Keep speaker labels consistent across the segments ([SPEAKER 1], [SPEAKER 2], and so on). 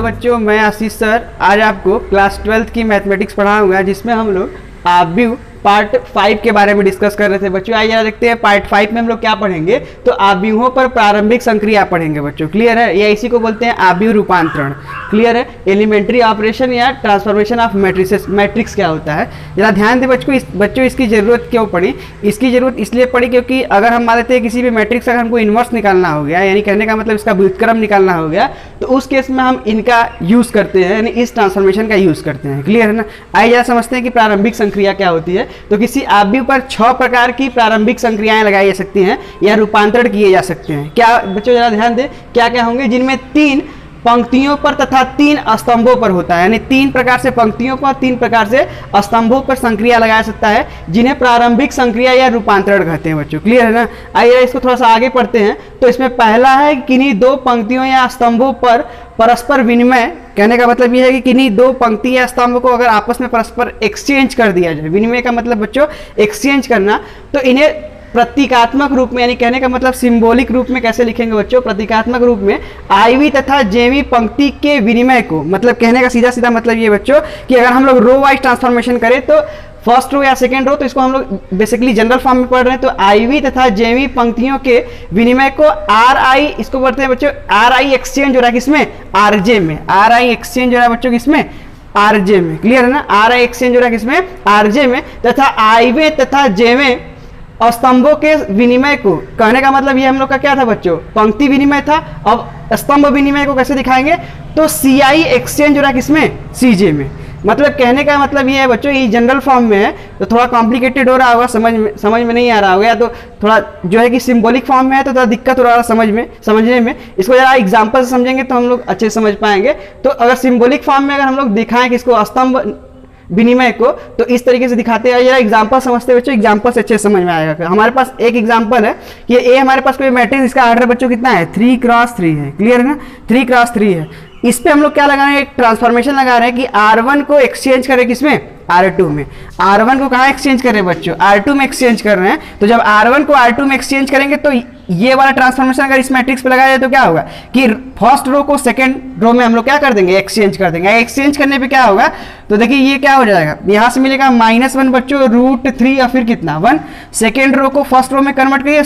[SPEAKER 1] Hello बच्चों, मैं आशीष sir आज आपको क्लास 12th की मैथमेटिक्स पढ़ाऊंगा, जिसमें हम लोग आव्यूह पार्ट 5 के बारे में डिस्कस कर रहे थे। बच्चों आइए जरा देखते हैं पार्ट 5 में हम लोग क्या पढ़ेंगे। तो आव्यूहों पर प्रारंभिक संक्रिया पढ़ेंगे बच्चों, क्लियर है। या इसी को बोलते हैं आव्यूह रूपांतरण, क्लियर है। एलिमेंट्री ऑपरेशन या ट्रांसफॉर्मेशन ऑफ मैट्रिसेस, मैट्रिक्स क्या होता है जरा ध्यान दें बच्चों। इसकी ज़रूरत क्यों पड़ी? इसकी ज़रूरत इसलिए पड़ी क्योंकि अगर हम मान लेते हैं किसी भी मैट्रिक्स अगर हमको इन्वर्स निकालना हो गया, यानी कहने का मतलब इसका व्युत्क्रम निकालना हो गया, तो उस केस में हम इनका यूज़ करते हैं, यानी इस ट्रांसफॉर्मेशन का यूज़ करते हैं, क्लियर है ना। आइए जरा समझते हैं कि प्रारंभिक संक्रिया क्या होती है। तो किसी आव्यूह पर 6 प्रकार की प्रारंभिक संक्रियाएं लगाई जा सकती हैं या रूपांतरण किए जा सकते हैं। क्या बच्चों जरा ध्यान दें, क्या क्या होंगे? जिनमें 3 पंक्तियों पर तथा 3 स्तंभों पर होता है, यानी 3 प्रकार से पंक्तियों पर 3 प्रकार से स्तंभों पर संक्रिया लगाया सकता है, जिन्हें प्रारंभिक संक्रिया या रूपांतरण कहते हैं बच्चों, क्लियर है ना। आइए इसको थोड़ा सा आगे पढ़ते हैं। तो इसमें पहला है किन्हीं 2 पंक्तियों या स्तंभों पर परस्पर विनिमय। कहने का मतलब यह है कि किन्हीं 2 पंक्ति या स्तंभ को अगर आपस में परस्पर एक्सचेंज कर दिया जाए, विनिमय का मतलब बच्चों एक्सचेंज करना, तो इन्हें प्रतीकात्मक रूप में, यानी कहने का मतलब सिंबॉलिक रूप में कैसे लिखेंगे बच्चों? प्रतीकात्मक रूप में आईवी तथा जेवी पंक्ति के विनिमय को, मतलब कहने का सीधा सीधा मतलब ये बच्चों कि अगर हम लोग रो वाइज ट्रांसफॉर्मेशन करें तो फर्स्ट रो या सेकेंड रो, तो इसको हम लोग बेसिकली जनरल फॉर्म में पढ़ रहे हैं। तो आईवी तथा जेवी पंक्तियों के विनिमय को आर आई, इसको बोलते हैं बच्चों आर आई एक्सचेंज हो रहा है किसमें? आरजे में। आर आई एक्सचेंज हो रहा है बच्चों किसमें? आरजे में, क्लियर है ना। आर आई एक्सचेंज हो रहा है किसमें? आरजे में। तथा आईवे तथा जेवे स्तंभों के विनिमय को, कहने का मतलब ये हम लोग का क्या था बच्चों? पंक्ति विनिमय था। अब स्तंभ विनिमय को कैसे दिखाएंगे? तो सी आई एक्सचेंज हो रहा है किसमें? सीजे में। मतलब कहने का मतलब ये है बच्चों, ये जनरल फॉर्म में है तो थोड़ा कॉम्प्लिकेटेड हो रहा होगा, समझ में नहीं आ रहा होगा, या तो थोड़ा जो है कि सिंबॉलिक फॉर्म में है तो थोड़ा दिक्कत हो रहा है समझने में। इसको जरा एग्जाम्पल से समझेंगे तो हम लोग अच्छे से समझ पाएंगे। तो अगर सिंबॉलिक फॉर्म में अगर हम लोग दिखाएं किसको? स्तंभ विनिमय को, तो इस तरीके से दिखाते हैं। ये एग्जांपल समझते बच्चों, एग्जांपल से अच्छे समझ में आएगा। हमारे पास एक एग्जांपल है कि ए हमारे पास कोई मैट्रिक्स, इसका ऑर्डर बच्चों कितना है? 3x3 है, क्लियर है ना। 3x3 है। इस पे हम लोग क्या लगा रहे हैं? एक ट्रांसफॉर्मेशन लगा रहे हैं कि R1 को एक्सचेंज करें किसमें? R2 में। R1 को कहाँ एक्सचेंज कर रहे हैं बच्चों? R2 में एक्सचेंज कर रहे हैं। तो जब R1 को R2 में एक्सचेंज करेंगे तो ये वाला ट्रांसफॉर्मेशन अगर इस मैट्रिक्स पे लगाया जाए तो क्या होगा कि फर्स्ट रो को सेकंड रो में हम लोग क्या कर देंगे? एक्सचेंज कर देंगे। एक्सचेंज करने पे क्या होगा? तो देखिए ये क्या हो जाएगा, यहाँ से मिलेगा -1 बच्चों √3 और फिर कितना 1। सेकेंड रो को फर्स्ट रो में कन्वर्ट करिए,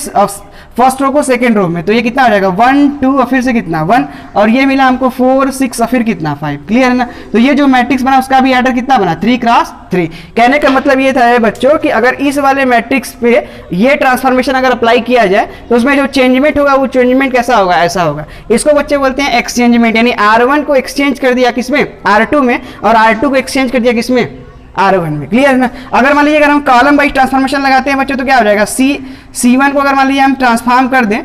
[SPEAKER 1] फर्स्ट रो को सेकेंड रो में, तो ये कितना हो जाएगा 1 2 और फिर से कितना 1, और ये मिला हमको 4 6 और फिर कितना 5, क्लियर है ना। तो ये जो मैट्रिक्स बना उसका भी ऑर्डर कितना बना? 3x3। कहने का मतलब ये था बच्चों कि अगर इस वाले मैट्रिक्स पे ये ट्रांसफॉर्मेशन अगर अप्लाई किया जाए तो उसमें जो चेंजमेंट होगा वो चेंजमेंट कैसा होगा? ऐसा होगा। इसको बच्चे बोलते हैं एक्सचेंजमेंट, यानी R1 को एक्सचेंज कर दिया किसमें? R2 में, और R2 को एक्सचेंज कर दिया किसमें? R1 में, क्लियर है ना। अगर मान लीजिए अगर हम कॉलम वाइज ट्रांसफॉर्मेशन लगाते हैं बच्चों तो क्या हो जाएगा? C1 को अगर मान लीजिए हम ट्रांसफॉर्म कर दें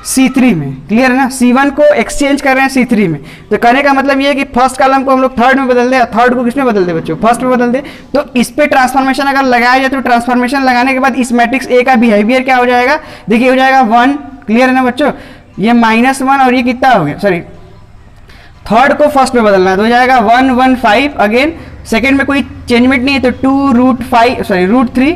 [SPEAKER 1] C3 में, क्लियर है ना। C1 को एक्सचेंज कर रहे हैं C3 में, तो कहने का मतलब ये है कि फर्स्ट कॉलम को हम लोग थर्ड में बदल दें, थर्ड को किसमें बदल दे बच्चों? फर्स्ट में बदल दे। तो इस पे ट्रांसफॉर्मेशन अगर लगाया जाए तो ट्रांसफॉर्मेशन लगाने के बाद इस मैट्रिक्स A का बिहेवियर क्या हो जाएगा? देखिए हो जाएगा 1, क्लियर है ना बच्चों। ये -1 और ये कितना हो गया? सॉरी, थर्ड को फर्स्ट में बदलना है तो हो जाएगा 1 1 5। अगेन सेकेंड में कोई चेंजमेंट नहीं है तो 2 √3,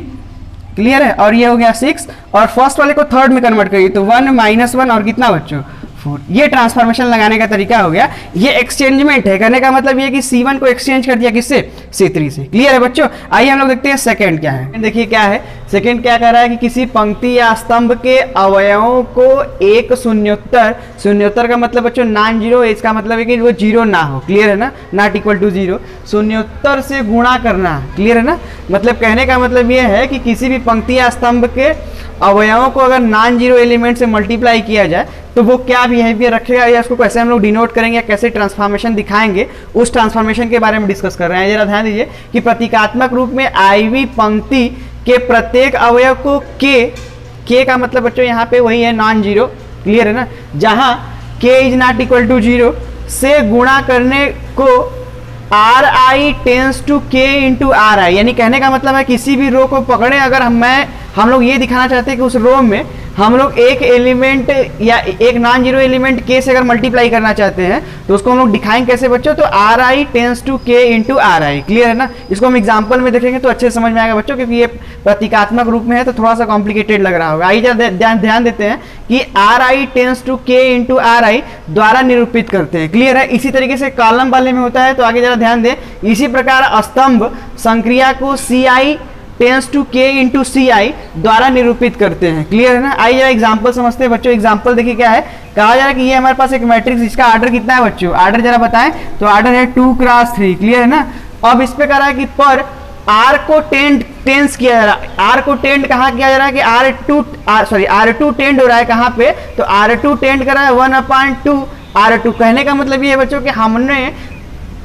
[SPEAKER 1] क्लियर है, और ये हो गया 6, और फर्स्ट वाले को थर्ड में कन्वर्ट करिए तो 1 -1 और कितना बच्चों 4। ये ट्रांसफॉर्मेशन लगाने का तरीका हो गया। ये एक्सचेंजमेंट है। कहने का मतलब ये कि C1 को एक्सचेंज कर दिया किससे? C3 से, क्लियर है बच्चों। आइए हम लोग देखते हैं सेकंड क्या है। देखिए क्या है सेकंड, क्या कह रहा है कि किसी पंक्ति या स्तंभ के अवयवों को एक शून्योत्तर का मतलब बच्चों नॉन जीरो, इसका मतलब है कि वो जीरो ना हो, क्लियर है ना, नॉट इक्वल टू जीरो, शून्योत्तर से गुणा करना, क्लियर है ना। मतलब कहने का मतलब ये है कि किसी भी पंक्ति या स्तंभ के अवयवों को अगर नॉन जीरो एलिमेंट से मल्टीप्लाई किया जाए तो वो क्या बिहेवियर रखेगा, या उसको कैसे हम लोग डिनोट करेंगे, या कैसे ट्रांसफॉर्मेशन दिखाएंगे, उस ट्रांसफॉर्मेशन के बारे में डिस्कस कर रहे हैं। जरा ध्यान दीजिए कि प्रतीकात्मक रूप में आईवी पंक्ति के प्रत्येक अवयव को के का मतलब बच्चों यहाँ पे वही है नॉन जीरो, क्लियर है ना, जहाँ k is not equal to zero से गुणा करने को Ri tends to k into Ri, यानी कहने का मतलब है किसी भी रो को पकड़े, अगर हम लोग ये दिखाना चाहते हैं कि उस रो में हम लोग एक एलिमेंट या एक नॉन जीरो एलिमेंट के से अगर मल्टीप्लाई करना चाहते हैं तो उसको हम लोग दिखाएंगे कैसे बच्चों, तो आर आई टेंस टू के इंटू आर आई। क्लियर है ना, इसको हम एग्जाम्पल में देखेंगे तो अच्छे से समझ में आएगा बच्चों, क्योंकि ये प्रतीकात्मक रूप में है तो थोड़ा सा कॉम्प्लिकेटेड लग रहा होगा। आइए ध्यान देते हैं कि आर आई टेंस टू के इंटू आर आई द्वारा निरूपित करते हैं। क्लियर है, इसी तरीके से कॉलम वाले में होता है, तो आगे जरा ध्यान दें। इसी प्रकार स्तंभ संक्रिया को सी आई टेंस टू के इंटू सी आई द्वारा निरूपित करते हैं। क्लियर है ना, आइए जरा एग्जाम्पल समझते हैं बच्चों। एग्जाम्पल देखिए क्या है, कहा जा रहा है कि ये हमारे पास एक मैट्रिक्स, इसका ऑर्डर कितना है बच्चों, ऑर्डर जरा बताएं, तो ऑर्डर है 2 क्रॉस 3। क्लियर है ना, अब इस पे कह रहा है कि पर आर को टेंस किया जा रहा है, आर को टेंड कहाँ किया जा रहा है कि R2 टेंड हो रहा है कहाँ पे, तो R2 टेंड कर रहा है 1/2 R2। कहने का मतलब ये है बच्चों कि हमने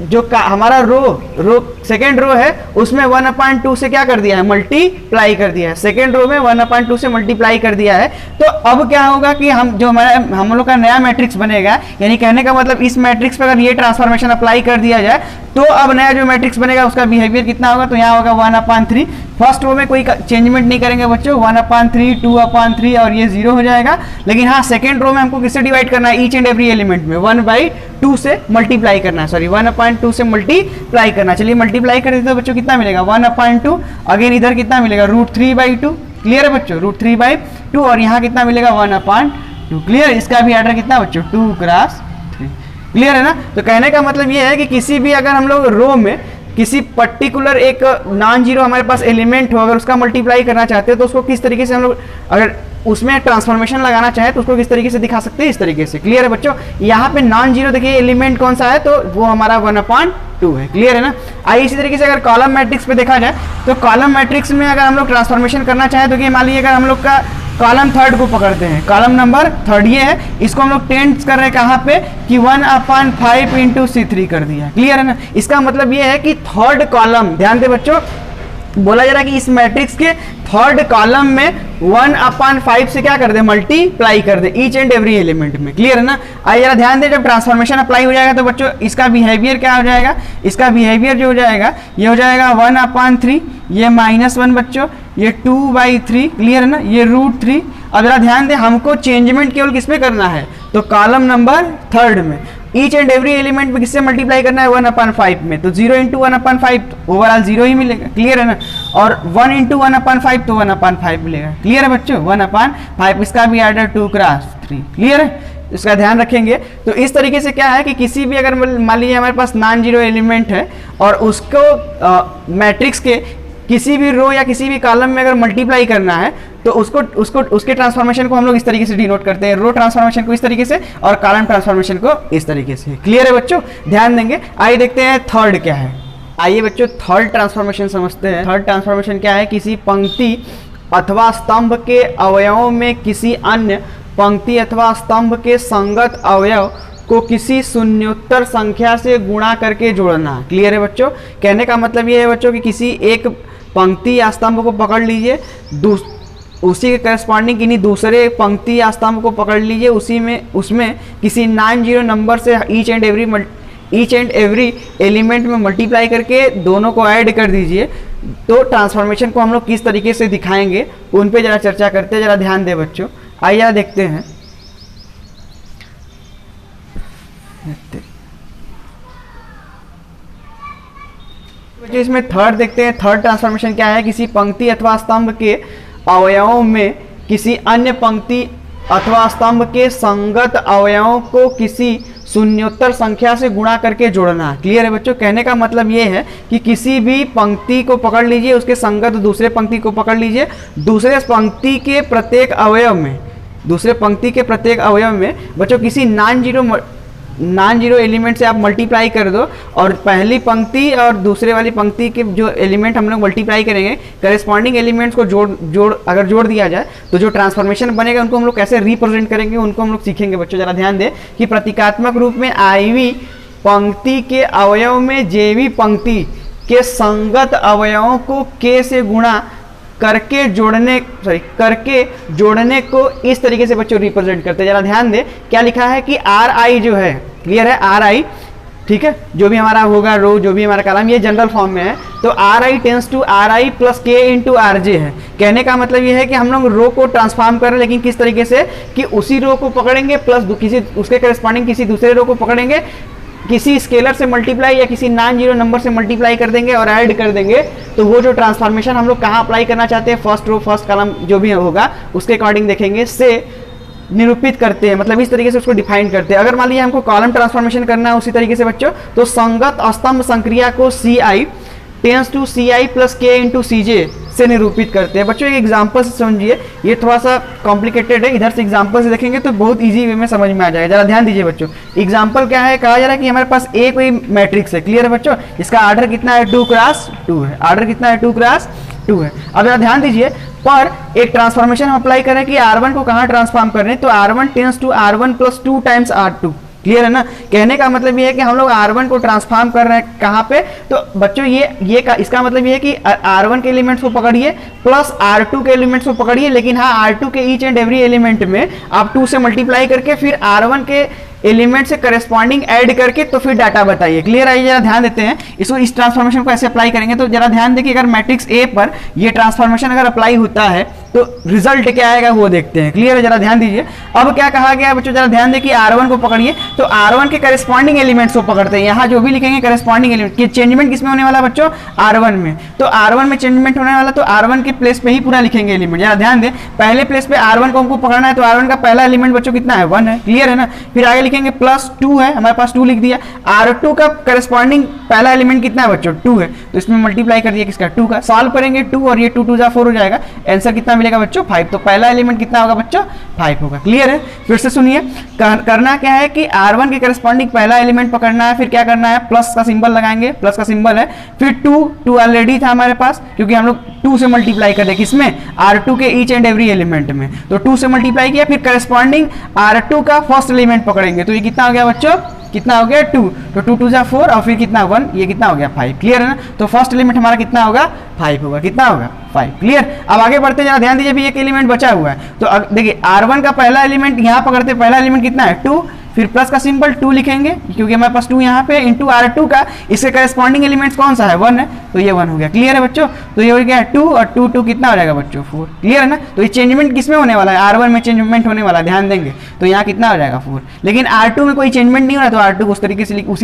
[SPEAKER 1] जो हमारा रो सेकेंड रो है उसमें 1/2 से क्या कर दिया है, मल्टीप्लाई कर दिया है। सेकेंड रो में 1/2 से मल्टीप्लाई कर दिया है। तो अब क्या होगा कि हम लोग का नया मैट्रिक्स बनेगा, यानी कहने का मतलब इस मैट्रिक्स पर अगर ये ट्रांसफॉर्मेशन अप्लाई कर दिया जाए तो अब नया जो मैट्रिक्स बनेगा उसका बिहेवियर कितना होगा, तो यहाँ होगा 1/3। फर्स्ट रो में कोई चेंजमेंट नहीं करेंगे बच्चों, 1/3, 2/3 और ये 0 हो जाएगा। लेकिन हाँ, सेकेंड रो में हमको किससे डिवाइड करना है, ईच एंड एवरी एलिमेंट में 1/2 से मल्टीप्लाई करना है, 1/2 से मल्टीप्लाई करना। चलिए मल्टीप्लाई कर देते हैं बच्चों, कितना मिलेगा 1/2। अगेन इधर कितना मिलेगा √3/2। क्लियर है बच्चों, √3/2 और यहाँ कितना मिलेगा 1/2। क्लियर, इसका भी ऑर्डर कितना बच्चों 2 क्रॉस 3। क्लियर है ना, तो कहने का मतलब ये है कि किसी भी अगर हम लोग रो में किसी पर्टिकुलर एक नॉन जीरो हमारे पास एलिमेंट हो, अगर उसका मल्टीप्लाई करना चाहते हैं तो उसको किस तरीके से हम लोग अगर उसमें ट्रांसफॉर्मेशन लगाना चाहे तो उसको किस तरीके से दिखा सकते हैं, इस तरीके से। क्लियर है बच्चों, यहाँ पे नॉन जीरो देखिए एलिमेंट कौन सा है, तो वो हमारा 1/2 है। क्लियर है ना, आइए इसी तरीके से अगर कॉलम मैट्रिक्स पे देखा जाए तो कॉलम मैट्रिक्स में अगर हम लोग ट्रांसफॉर्मेशन करना चाहें तो मान लीजिए अगर हम लोग का कॉलम थर्ड को पकड़ते हैं, कॉलम नंबर थर्ड ये है, इसको हम लोग टेंस कर रहे हैं कहाँ पे कि 1/5 इंटू C3 कर दिया। क्लियर है ना, इसका मतलब ये है कि थर्ड कॉलम, ध्यान दे बच्चों, बोला जा रहा है कि इस मैट्रिक्स के थर्ड कॉलम में 1/5 से क्या कर दे, मल्टीप्लाई कर दे ईच एंड एवरी एलिमेंट में। क्लियर है ना, आइए जरा ध्यान दे, जब ट्रांसफॉर्मेशन अप्लाई हो जाएगा तो बच्चों इसका बिहेवियर क्या हो जाएगा, इसका बिहेवियर जो हो जाएगा ये हो जाएगा 1/3, ये -1 बच्चों, ये 2/3। क्लियर है ना, ये √3। अब जरा ध्यान दे, हमको चेंजमेंट केवल किस पे करना है, तो कॉलम नंबर थर्ड में ईच एंड एवरी एलिमेंट में किससे मल्टीप्लाई करना है 1/5 में, तो 0 × 1/5 ओवरऑल 0 ही मिलेगा। क्लियर है ना, और 1 × 1/5 तो 1/5 मिलेगा। क्लियर है बच्चों, 1/5, इसका भी ऑर्डर 2 क्रॉस 3। क्लियर है, इसका ध्यान रखेंगे। तो इस तरीके से क्या है कि किसी भी अगर मान लीजिए हमारे पास नॉन जीरो एलिमेंट है और उसको मैट्रिक्स के किसी भी रो या किसी भी कॉलम में अगर मल्टीप्लाई करना है तो उसके ट्रांसफॉर्मेशन को हम लोग इस तरीके से डिनोट करते हैं, रो ट्रांसफॉर्मेशन को इस तरीके से और कॉलम ट्रांसफॉर्मेशन को इस तरीके से। क्लियर है बच्चों, ध्यान देंगे। आइए देखते हैं थर्ड क्या है। आइए बच्चों थर्ड ट्रांसफॉर्मेशन समझते हैं। थर्ड ट्रांसफॉर्मेशन क्या है, किसी पंक्ति अथवा स्तंभ के अवयवों में किसी अन्य पंक्ति अथवा स्तंभ के संगत अवयव को किसी शून्योत्तर संख्या से गुणा करके जोड़ना। क्लियर है बच्चों, कहने का मतलब ये है बच्चों कि किसी एक पंक्ति या स्तंभ को पकड़ लीजिए, उसी के करस्पॉन्डिंग किन्हीं दूसरे पंक्ति या स्तंभ को पकड़ लीजिए, उसमें किसी नॉन जीरो नंबर से ईच एंड एवरी एलिमेंट में मल्टीप्लाई करके दोनों को ऐड कर दीजिए। तो ट्रांसफॉर्मेशन को हम लोग किस तरीके से दिखाएंगे उन पे जरा चर्चा करते हैं, जरा ध्यान दें बच्चों। आइए देखते हैं। इसमें थर्ड देखते हैं, थर्ड ट्रांसफॉर्मेशन क्या है, किसी पंक्ति अथवा स्तंभ के अवयवों में किसी अन्य पंक्ति अथवा स्तंभ के संगत अवयवों को किसी शून्योत्तर संख्या से गुणा करके जोड़ना। क्लियर है बच्चों, कहने का मतलब ये है कि किसी भी पंक्ति को पकड़ लीजिए, उसके संगत दूसरे पंक्ति को पकड़ लीजिए, दूसरे पंक्ति के प्रत्येक अवयव में बच्चों किसी नॉन जीरो एलिमेंट से आप मल्टीप्लाई कर दो और पहली पंक्ति और दूसरे वाली पंक्ति के जो एलिमेंट हम लोग मल्टीप्लाई करेंगे, करेस्पॉन्डिंग एलिमेंट्स को अगर जोड़ दिया जाए तो जो ट्रांसफॉर्मेशन बनेगा उनको हम लोग कैसे रिप्रेजेंट करेंगे उनको हम लोग सीखेंगे बच्चों। जरा ध्यान दें कि प्रतीकात्मक रूप में आईवी पंक्ति के अवयव में जेवी पंक्ति के संगत अवयवों को के से गुणा करके जोड़ने को इस तरीके से बच्चों रिप्रेजेंट करते हैं। जरा ध्यान दें क्या लिखा है कि आर आई जो है, क्लियर है, आर आई ठीक है, जो भी हमारा होगा रो, जो भी हमारा कॉलम, ये जनरल फॉर्म में है। तो R I tends to R I plus के इंटू आर जे है। कहने का मतलब ये है कि हम लोग रो को ट्रांसफॉर्म कर रहे हैं, लेकिन किस तरीके से कि उसी रो को पकड़ेंगे प्लस किसी उसके करस्पॉन्डिंग किसी दूसरे रो को पकड़ेंगे, किसी स्केलर से मल्टीप्लाई या किसी नॉन जीरो नंबर से मल्टीप्लाई कर देंगे और ऐड कर देंगे। तो वो जो ट्रांसफॉर्मेशन हम लोग कहाँ अप्लाई करना चाहते हैं, फर्स्ट रो फर्स्ट कॉलम जो भी होगा उसके अकॉर्डिंग देखेंगे, से निरूपित करते हैं, मतलब इस तरीके से उसको डिफाइन करते हैं। अगर मान लीजिए हमको कॉलम ट्रांसफॉर्मेशन करना है उसी तरीके से बच्चों, तो संगत स्तंभ संक्रिया को C I tends to C I plus के इंटू सी जे से निरूपित करते हैं। बच्चों एक एग्जांपल से समझिए, ये थोड़ा सा कॉम्प्लिकेटेड है, इधर से एग्जांपल से देखेंगे तो बहुत इजी वे में समझ में आ जाएगा। जरा ध्यान दीजिए बच्चों, एग्जांपल क्या है, कहा जा रहा है कि हमारे पास ए कोई मैट्रिक्स है, क्लियर है बच्चों, इसका आर्डर कितना है 2 क्रॉस 2 है, आर्डर कितना है 2 क्रॉस 2 है। अब जरा ध्यान दीजिए, पर एक ट्रांसफॉर्मेशन हम अप्लाई करें कि R1 को कहाँ ट्रांसफॉर्म कर रहे हैं, तो R1 tends to R1 plus 2 times R2, clear है ना। कहने का मतलब ये है कि हम लोग R1 को ट्रांसफॉर्म कर रहे हैं कहाँ पे, तो बच्चों इसका मतलब ये है कि R1 के एलिमेंट्स को पकड़िए प्लस R2 के एलिमेंट्स को पकड़िए, लेकिन हाँ R2 के ईच एंड एवरी एलिमेंट में आप 2 से मल्टीप्लाई करके फिर R1 के एलिमेंट से करस्पॉन्डिंग ऐड करके तो फिर डाटा बताइए। क्लियर है, जरा ध्यान देते हैं इसको, इस ट्रांसफॉर्मेशन को ऐसे अप्लाई करेंगे। तो जरा ध्यान देखिए, अगर मैट्रिक्स ए पर ये ट्रांसफॉर्मेशन अगर अप्लाई होता है तो रिजल्ट क्या आएगा वो देखते हैं। क्लियर है, जरा ध्यान दीजिए। अब क्या कहा गया है बच्चों, जरा ध्यान देखिए, R1 को पकड़िए, तो R1 के करस्पॉन्डिंग एलिमेंट्स को पकड़ते हैं। यहाँ जो भी लिखेंगे करस्पॉन्डिंग एलिमेंट की चेंजमेंट किसमें होने वाला बच्चों, R1 में, तो R1 में चेंजमेंट होने वाला, तो R1 के प्लेस पे ही पूरा लिखेंगे एलिमेंट। जरा ध्यान दें, पहले प्लेस पे R1 को हमको पकड़ना है, तो R1 का पहला एलिमेंट बच्चों कितना है 1 है, क्लियर है ना। फिर आगे लिखेंगे प्लस 2 है, हमारे पास 2 लिख दिया। R2 का करस्पॉन्डिंग पहला एलिमेंट कितना है बच्चों 2 है, तो इसमें मल्टीप्लाई कर दिया किसका 2 का, सॉल्व करेंगे 2 और ये 2 2 जा 4 हो जाएगा, आंसर कितना मिलेगा बच्चों 5। तो पहला एलिमेंट कितना होगा बच्चों 5 होगा। क्लियर है, फिर से सुनिए, करना क्या है कि R1 के करस्पॉन्डिंग पहला एलिमेंट पकड़ना है, फिर क्या करना है प्लस का सिंबल लगाएंगे, प्लस का सिंबल है, फिर 2 ऑलरेडी था हमारे पास क्योंकि हम लोग 2 से मल्टीप्लाई कर दे किसमें R2 के ईच एंड एवरी एलिमेंट में, तो 2 से मल्टीप्लाई किया, फिर करस्पॉन्डिंग R2 का फर्स्ट एलिमेंट पकड़ेंगे, तो ये कितना हो गया बच्चों, कितना हो गया 2, तो 2 2 जा 4 और फिर कितना 1, ये कितना हो गया 5। क्लियर है ना, तो फर्स्ट एलिमेंट हमारा कितना होगा 5 होगा, कितना होगा 5। क्लियर, अब आगे बढ़ते जरा ध्यान दीजिए, भी एक एलिमेंट बचा हुआ है, तो देखिए R1 का पहला एलिमेंट यहाँ पकड़ते, पहला एलिमेंट कितना है 2, फिर प्लस का सिंबल 2 लिखेंगे क्योंकि हमारे पास 2 यहाँ पे, इंटू R2 का इसके करस्पॉन्डिंग एलिमेंट्स कौन सा है 1 है, तो ये 1 हो गया। क्लियर है बच्चों, तो ये हो गया 2 और 2 2 कितना हो जाएगा बच्चों 4। क्लियर है ना, तो ये चेंजमेंट किसमें होने वाला है, R1 में चेंजमेंट होने वाला है, ध्यान देंगे, तो यहाँ कितना हो जाएगा 4। लेकिन R2 में कोई चेंजमेंट नहीं हो रहा, तो R2 को उसी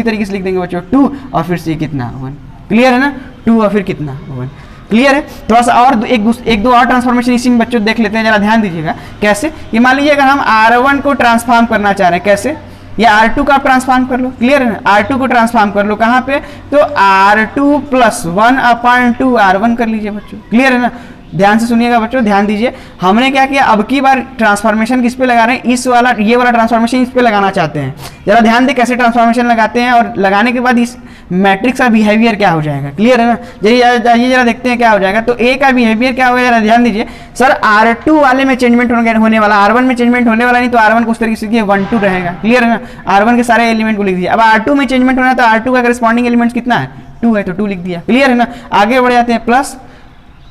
[SPEAKER 1] तरीके से लिख देंगे बच्चों 2 और फिर से कितना 1। क्लियर है ना, 2 और फिर कितना 1। क्लियर है, थोड़ा सा और एक दो और ट्रांसफॉर्मेशन इसी में बच्चों देख लेते हैं, जरा ध्यान दीजिएगा कैसे। ये मान लीजिए अगर हम R1 को ट्रांसफॉर्म करना चाह रहे हैं, कैसे, या R2 का आप ट्रांसफॉर्म कर लो। क्लियर है, R2 को ट्रांसफॉर्म कर लो कहाँ पे, तो R2 प्लस 1/2 R1 कर लीजिए बच्चों। क्लियर है ना, ध्यान से सुनिएगा बच्चों, ध्यान दीजिए, हमने क्या किया, अब की बार ट्रांसफॉर्मेशन किस पे लगा रहे हैं, इस वाला ये वाला ट्रांसफॉर्मेशन इस पे लगाना चाहते हैं। जरा ध्यान दे कैसे ट्रांसफॉर्मेशन लगाते हैं, और लगाने के बाद इस मैट्रिक्स का बिहेवियर क्या हो जाएगा। क्लियर है ना, जाइए जरा देखते हैं क्या हो जाएगा। तो ए का बिहेवियर क्या होगा, जरा ध्यान दीजिए सर, R2 वाले में चेंजमेंट होने वाला, R1 में चेंजमेंट होने वाला नहीं, तो R1 को उस तरीके से 1 2 रहेगा। क्लियर है ना, R1 के सारे एलिमेंट को लिख दिया। अब R2 में चेंजमेंट होना है, तो R2 का करस्पॉन्डिंग एलिमेंट कितना है 2 है, तो 2 लिख दिया। क्लियर है ना, आगे बढ़ जाते हैं प्लस,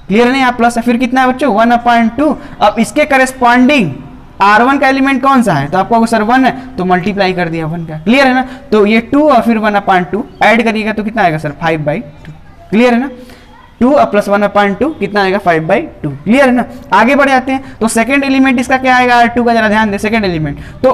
[SPEAKER 1] क्लियर है ना, यहाँ प्लस है, फिर कितना है बच्चों 1/2। अब इसके करस्पॉन्डिंग R1 का एलिमेंट कौन सा है, तो आपको सर 1 है, तो मल्टीप्लाई कर दिया 1 का। क्लियर है ना, तो ये 2 और फिर 1/2 ऐड करिएगा तो कितना आएगा सर 5/2। क्लियर है ना, 2 और प्लस 1/2 कितना आएगा 5/2। क्लियर है ना, आगे बढ़ जाते हैं। तो सेकंड एलिमेंट इसका क्या आएगा R2 का, जरा ध्यान दे, सेकंड एलिमेंट, तो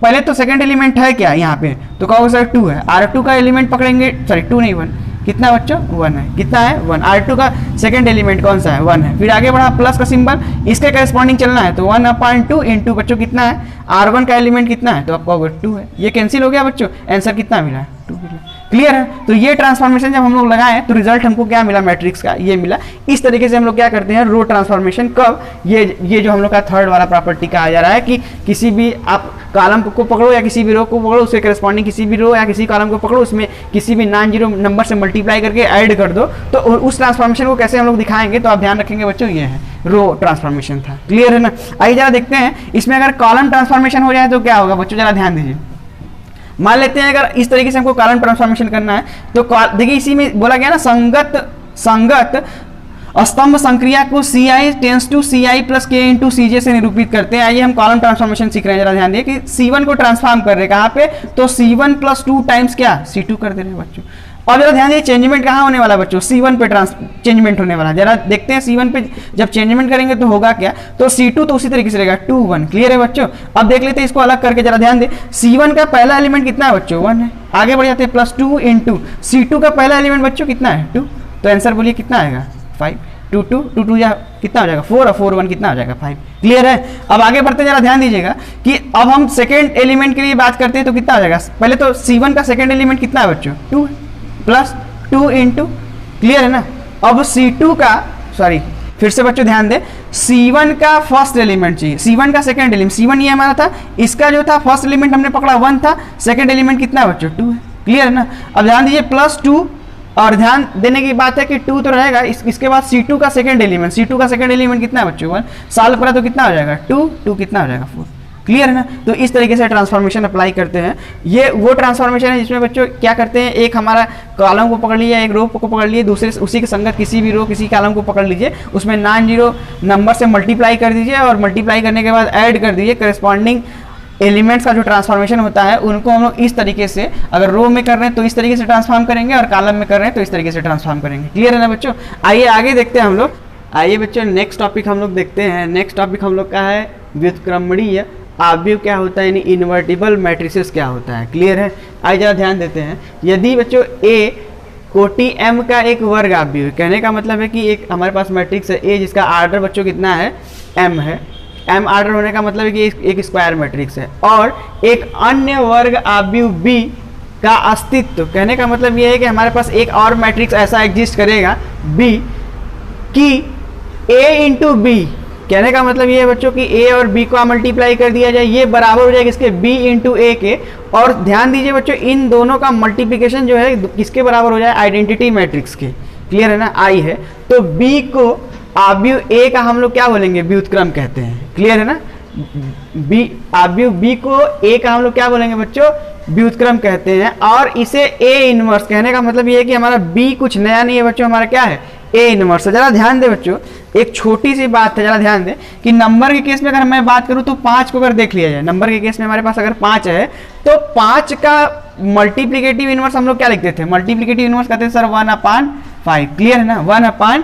[SPEAKER 1] पहले तो सेकंड एलिमेंट है क्या यहाँ पे, तो कहोगे सर 2 है, R2 का एलिमेंट पकड़ेंगे, सॉरी 2 नहीं 1, कितना बच्चों 1 है, कितना है 1। R2 का सेकंड एलिमेंट कौन सा है 1 है, फिर आगे बढ़ा प्लस का सिंबल, इसके करस्पॉन्डिंग चलना है, तो 1/2 इंटू बच्चों कितना है R1 का एलिमेंट कितना है, तो आपको 2 है, ये कैंसिल हो गया बच्चों, आंसर कितना मिला 2 मिला। क्लियर है, तो ये ट्रांसफॉर्मेशन जब हम लोग लगाए तो रिजल्ट हमको क्या मिला मैट्रिक्स का, ये मिला। इस तरीके से हम लोग क्या करते हैं रो ट्रांसफॉर्मेशन, कब, ये जो हम लोग का थर्ड वाला प्रॉपर्टी कहा जा रहा है कि किसी भी आप कॉलम को पकड़ो या किसी भी रो को पकड़ो, उसके करस्पॉन्डिंग किसी भी रो या किसी कॉलम को पकड़ो, उसमें किसी भी नॉन जीरो नंबर से मल्टीप्लाई करके ऐड कर दो, तो उस ट्रांसफॉर्मेशन को कैसे हम लोग दिखाएंगे, तो आप ध्यान रखेंगे बच्चों, ये है रो ट्रांसफॉर्मेशन था। क्लियर है ना, आइए जरा देखते हैं इसमें अगर कॉलम ट्रांसफॉर्मेशन हो जाए तो क्या होगा बच्चों, जरा ध्यान दीजिए। मान लेते हैं अगर इस तरीके से हमको कॉलम ट्रांसफॉर्मेशन करना है, तो देखिए इसी में बोला गया ना, संगत स्तंभ संक्रिया को CI tends to CI plus K into CJ से निरूपित करते हैं। आइए हम कॉलम ट्रांसफॉर्मेशन सीख रहे हैं, जरा ध्यान दिए कि C1 को ट्रांसफॉर्म कर रहे हैं कहाँ पे, तो C1 प्लस 2 टाइम्स क्या C2 कर दे रहे हैं बच्चों। अब जरा ध्यान दिए चेंजमेंट कहाँ होने वाला बच्चों, C1 पे चेंजमेंट होने वाला। जरा देखते हैं C1 पे जब चेंजमेंट करेंगे तो होगा क्या, तो C2 तो उसी तरीके से रहेगा 2 1। क्लियर है बच्चों। अब देख लेते हैं इसको अलग करके, जरा ध्यान दे C1 का पहला एलिमेंट कितना है बच्चों 1 है। आगे बढ़ जाते हैं प्लस 2 इंटू C2 का पहला एलिमेंट बच्चों कितना है 2, तो आंसर बोलिए कितना आएगा 5। 2 2 2 2 या कितना हो जाएगा 4 और 4 1 कितना हो जाएगा 5। क्लियर है। अब आगे बढ़ते जरा ध्यान दीजिएगा कि अब हम सेकेंड एलिमेंट के लिए बात करते हैं तो कितना हो जाएगा, पहले तो C1 का सेकेंड एलिमेंट कितना है बच्चों 2 प्लस 2 इंटू, क्लियर है ना। अब C2 का सॉरी फिर से बच्चों ध्यान दे, C1 का फर्स्ट एलिमेंट चाहिए, C1 का सेकंड एलिमेंट, C1 ये हमारा था, इसका जो था फर्स्ट एलिमेंट हमने पकड़ा 1 था, सेकंड एलिमेंट कितना है बच्चों 2 है। क्लियर है ना। अब ध्यान दीजिए प्लस 2, और ध्यान देने की बात है कि 2 तो रहेगा, इसके बाद C2 का सेकंड एलिमेंट, C2 का सेकंड एलिमेंट कितना है बच्चों 1, सॉल्व करा तो कितना हो जाएगा 2 2 कितना हो जाएगा 4। क्लियर है ना। तो इस तरीके से ट्रांसफॉर्मेशन अप्लाई करते हैं। ये वो ट्रांसफॉर्मेशन है जिसमें बच्चों क्या करते हैं, एक हमारा कॉलम को पकड़ लिया, एक रो को पकड़ लिए, दूसरे उसी के संगत किसी भी रो किसी कॉलम को पकड़ लीजिए, उसमें नॉन जीरो नंबर से मल्टीप्लाई कर दीजिए, और मल्टीप्लाई करने के बाद ऐड कर दीजिए करस्पॉन्डिंग एलिमेंट्स का जो ट्रांसफॉर्मेशन होता है उनको हम लोग इस तरीके से, अगर रो में कर रहे हैं तो इस तरीके से ट्रांसफॉर्म करेंगे, और कॉलम में कर रहे हैं तो इस तरीके से ट्रांसफॉर्म करेंगे। क्लियर है ना बच्चों। आइए आगे देखते हैं हम लोग। आइए बच्चों नेक्स्ट टॉपिक हम लोग देखते हैं। नेक्स्ट टॉपिक हम लोग का है व्युत्क्रमणीय आव्यूह क्या होता है, यानी इन्वर्टिबल मैट्रिसेस क्या होता है। क्लियर है। आइए जरा ध्यान देते हैं। यदि बच्चों A कोटि M का एक वर्ग आव्यूह, कहने का मतलब है कि एक हमारे पास मैट्रिक्स है A जिसका आर्डर बच्चों कितना है M है, M आर्डर होने का मतलब है कि एक स्क्वायर मैट्रिक्स है, और एक अन्य वर्ग आव्यूह B का अस्तित्व, कहने का मतलब ये है कि हमारे पास एक और मैट्रिक्स ऐसा एग्जिस्ट करेगा B कि A इंटू B, कहने का मतलब ये है बच्चों कि A और B को मल्टीप्लाई कर दिया जाए, ये बराबर हो जाएगा इसके B इंटू A के। और ध्यान दीजिए बच्चों इन दोनों का मल्टीप्लिकेशन जो है किसके बराबर हो जाए, आइडेंटिटी मैट्रिक्स के। क्लियर है ना, I है, तो B को आव्यूह A का हम लोग क्या बोलेंगे, व्युत्क्रम कहते हैं। क्लियर है ना। B आव्यूह B को A का हम लोग क्या बोलेंगे बच्चों, व्युत्क्रम कहते हैं। और इसे A इनवर्स, कहने का मतलब ये है कि हमारा B कुछ नया नहीं है बच्चों, हमारा क्या है A इनवर्स। जरा ध्यान दे बच्चों, एक छोटी सी बात है, जरा ध्यान दे कि नंबर के केस में अगर मैं बात करूं तो 5 को अगर देख लिया जाए, नंबर के केस में हमारे पास अगर 5 है तो 5 का मल्टीप्लिकेटिव इनवर्स हम लोग क्या लिखते थे, मल्टीप्लिकेटिव इनवर्स कहते हैं सर 1/5। क्लियर है ना, 1/5।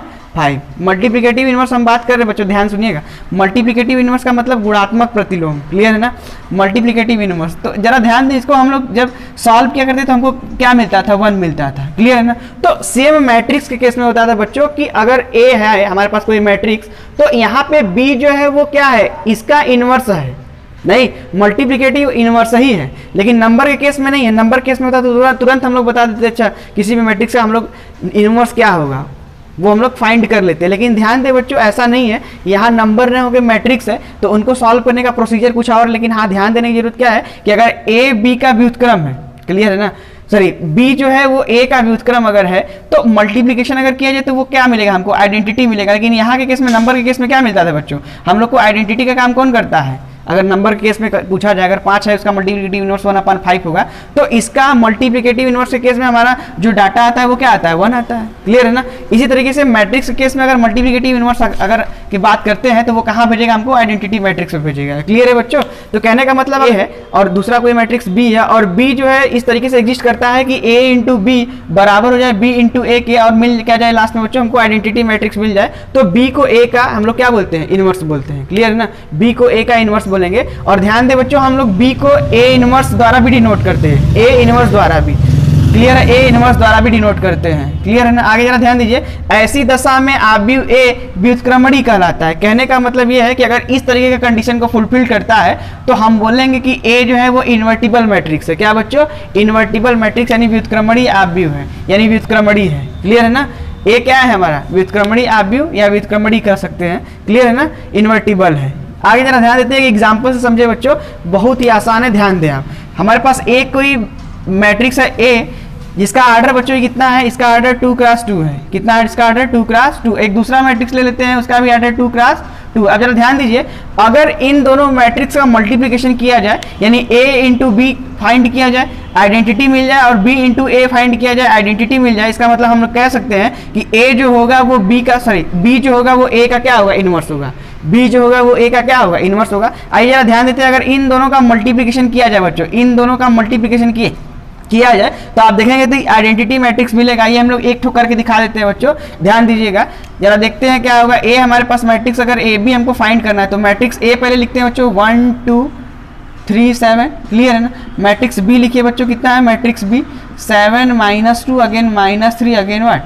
[SPEAKER 1] मल्टीप्लिकेटिव इनवर्स हम बात कर रहे हैं बच्चों, ध्यान सुनिएगा। मल्टीप्लिकेटिव इनवर्स का मतलब गुणात्मक प्रतिलोम। क्लियर है ना, मल्टीप्लिकेटिव इनवर्स। तो जरा ध्यान दें, इसको हम लोग जब सॉल्व किया करते तो हमको क्या मिलता था, 1 मिलता था। क्लियर है ना। तो सेम मैट्रिक्स के केस में होता था बच्चों कि अगर A है हमारे पास कोई मैट्रिक्स, तो यहाँ पे B जो है वो क्या है, इसका इनवर्स है, नहीं मल्टीप्लिकेटिव इनवर्स ही है। लेकिन नंबर के केस में नहीं है, नंबर केस में होता तो तुरंत हम लोग बता देते अच्छा किसी भी मैट्रिक्स का हम लोग इनवर्स क्या होगा वो हम लोग फाइंड कर लेते हैं। लेकिन ध्यान दे बच्चों ऐसा नहीं है, यहाँ नंबर न होकर मैट्रिक्स है तो उनको सॉल्व करने का प्रोसीजर कुछ और। लेकिन हाँ ध्यान देने की जरूरत क्या है कि अगर A B का व्युत्क्रम है, क्लियर है ना, सॉरी B जो है वो A का व्युत्क्रम अगर है तो मल्टीप्लिकेशन अगर किया जाए तो वो क्या मिलेगा हमको, आइडेंटिटी मिलेगा। लेकिन यहाँ के केस में, नंबर के केस में क्या मिलता था बच्चों, हम लोग को आइडेंटिटी का काम कौन करता है। अगर नंबर के केस में पूछा जाए, अगर 5 है उसका मल्टीप्लिकेटिव इनवर्स 1/5 होगा, तो इसका मल्टीप्लिकेटिव इनवर्स के केस में हमारा जो डाटा आता है वो क्या आता है, 1 आता है। क्लियर है ना। इसी तरीके से मैट्रिक्स के केस में अगर मल्टीप्लिकेटिव इनवर्स अगर की बात करते हैं तो वो कहाँ भेजेगा हमको, आइडेंटिटी मैट्रिक्स में भेजेगा। क्लियर है बच्चों। तो कहने का मतलब ये है, और दूसरा कोई मैट्रिक्स B है, और B जो है इस तरीके से एग्जिस्ट करता है कि A इंटू B बराबर हो जाए B इंटू A के, और मिल क्या जाए लास्ट में बच्चों हमको आइडेंटिटी मैट्रिक्स मिल जाए। तो B को A का हम लोग क्या बोलते हैं, इनवर्स बोलते हैं। क्लियर है ना, B को A का इनवर्स बोलेंगे। और ध्यान दे बच्चों हम लोग B को A इनवर्स द्वारा भी डिनोट करते हैं, A इनवर्स द्वारा भी। क्लियर है, A इनवर्स द्वारा भी डिनोट करते हैं। क्लियर है ना। आगे जरा ध्यान दीजिए, ऐसी दशा में आव्यूह A व्युत्क्रमणीय कहलाता है। कहने का मतलब ये है कि अगर इस तरीके का कंडीशन को फुलफिल करता है तो हम बोलेंगे कि A जो है वो इन्वर्टिबल मैट्रिक्स है। क्या बच्चों, इन्वर्टिबल मैट्रिक्स यानी व्युत्क्रमणीय आव्यूह है, यानी व्युत्क्रमणीय है। क्लियर है ना। A क्या है हमारा, व्युत्क्रमणीय आव्यूह या व्युत्क्रमणीय कह सकते हैं। क्लियर है ना, इन्वर्टिबल है। आगे जरा ध्यान देते हैं कि एग्जाम्पल से समझे बच्चों, बहुत ही आसान है, ध्यान दें आप। हमारे पास एक कोई मैट्रिक्स है A जिसका आर्डर बच्चों कितना है, इसका आर्डर 2 क्रॉस 2 है। कितना है इसका आर्डर, 2 क्रॉस 2। एक दूसरा मैट्रिक्स ले लेते हैं, उसका भी आर्डर 2 क्रॉस 2। अब जरा ध्यान दीजिए, अगर इन दोनों मैट्रिक्स का मल्टीप्लिकेशन किया जाए, यानी a इंटू बी फाइंड किया जाए, आइडेंटिटी मिल जाए, और b इंटू ए फाइंड किया जाए, आइडेंटिटी मिल जाए, इसका मतलब हम लोग कह सकते हैं कि a जो होगा वो b जो होगा वो a का क्या होगा, इनवर्स होगा। b जो होगा वो a का क्या होगा, इनवर्स होगा। आइए जरा ध्यान देते हैं, अगर इन दोनों का मल्टीप्लिकेशन किया जाए बच्चों, इन दोनों का मल्टीप्लिकेशन किया जाए तो आप देखेंगे तो आइडेंटिटी मैट्रिक्स मिलेगा। ये हम लोग एक ठो करके दिखा देते हैं बच्चों, ध्यान दीजिएगा, जरा देखते हैं क्या होगा। ए हमारे पास मैट्रिक्स, अगर ए बी हमको फाइंड करना है तो मैट्रिक्स ए पहले लिखते हैं बच्चों 1 2 3 7, क्लियर है ना। मैट्रिक्स बी लिखिए बच्चों, कितना है matrix B 7 -2 again -3 again 1,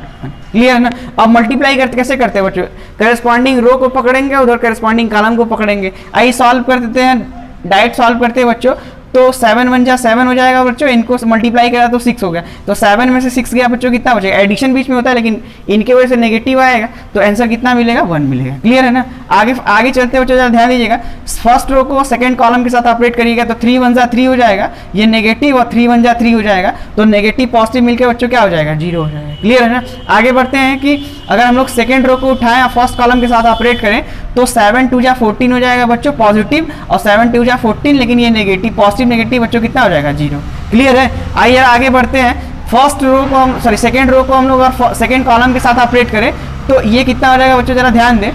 [SPEAKER 1] clear है ना। अब मल्टीप्लाई करते कैसे करते हैं बच्चों, करस्पॉन्डिंग रो को पकड़ेंगे, उधर करस्पॉन्डिंग कॉलम को पकड़ेंगे। आइए सॉल्व कर देते हैं, डायरेक्ट सॉल्व करते हैं बच्चों। तो 7 1 जा 7 हो जाएगा बच्चों, इनको मल्टीप्लाई करा तो 6 हो गया, तो 7 में से 6 गया बच्चों, कितना बचेगा, एडिशन बीच में होता है लेकिन इनके वजह से नेगेटिव आएगा, तो आंसर कितना मिलेगा, 1 मिलेगा, क्लियर है ना। आगे चलते बच्चों, जरा ध्यान दीजिएगा, फर्स्ट रो को सेकंड कॉलम के साथ ऑपरेट करिएगा तो 3 1 जा 3 हो जाएगा, ये नेगेटिव, और 3 1 जा 3 हो जाएगा, तो नेगेटिव पॉजिटिव मिलकर बच्चों क्या हो जाएगा, 0 हो जाएगा, क्लियर है ना। आगे बढ़ते हैं कि अगर हम लोग सेकंड रो को उठाएं और फर्स्ट कॉलम के साथ ऑपरेट करें तो 7 2 जा 14 हो जाएगा बच्चों, पॉजिटिव, और 7 2 जा 14, लेकिन ये नेगेटिव, पॉजिटिव नेगेटिव बच्चों कितना हो जाएगा, 0, क्लियर है। आइए आगे बढ़ते हैं, फर्स्ट रो को हम सेकंड रो को हम लोग अगर सेकंड कॉलम के साथ ऑपरेट करें तो ये कितना हो जाएगा बच्चों, जरा ध्यान दें,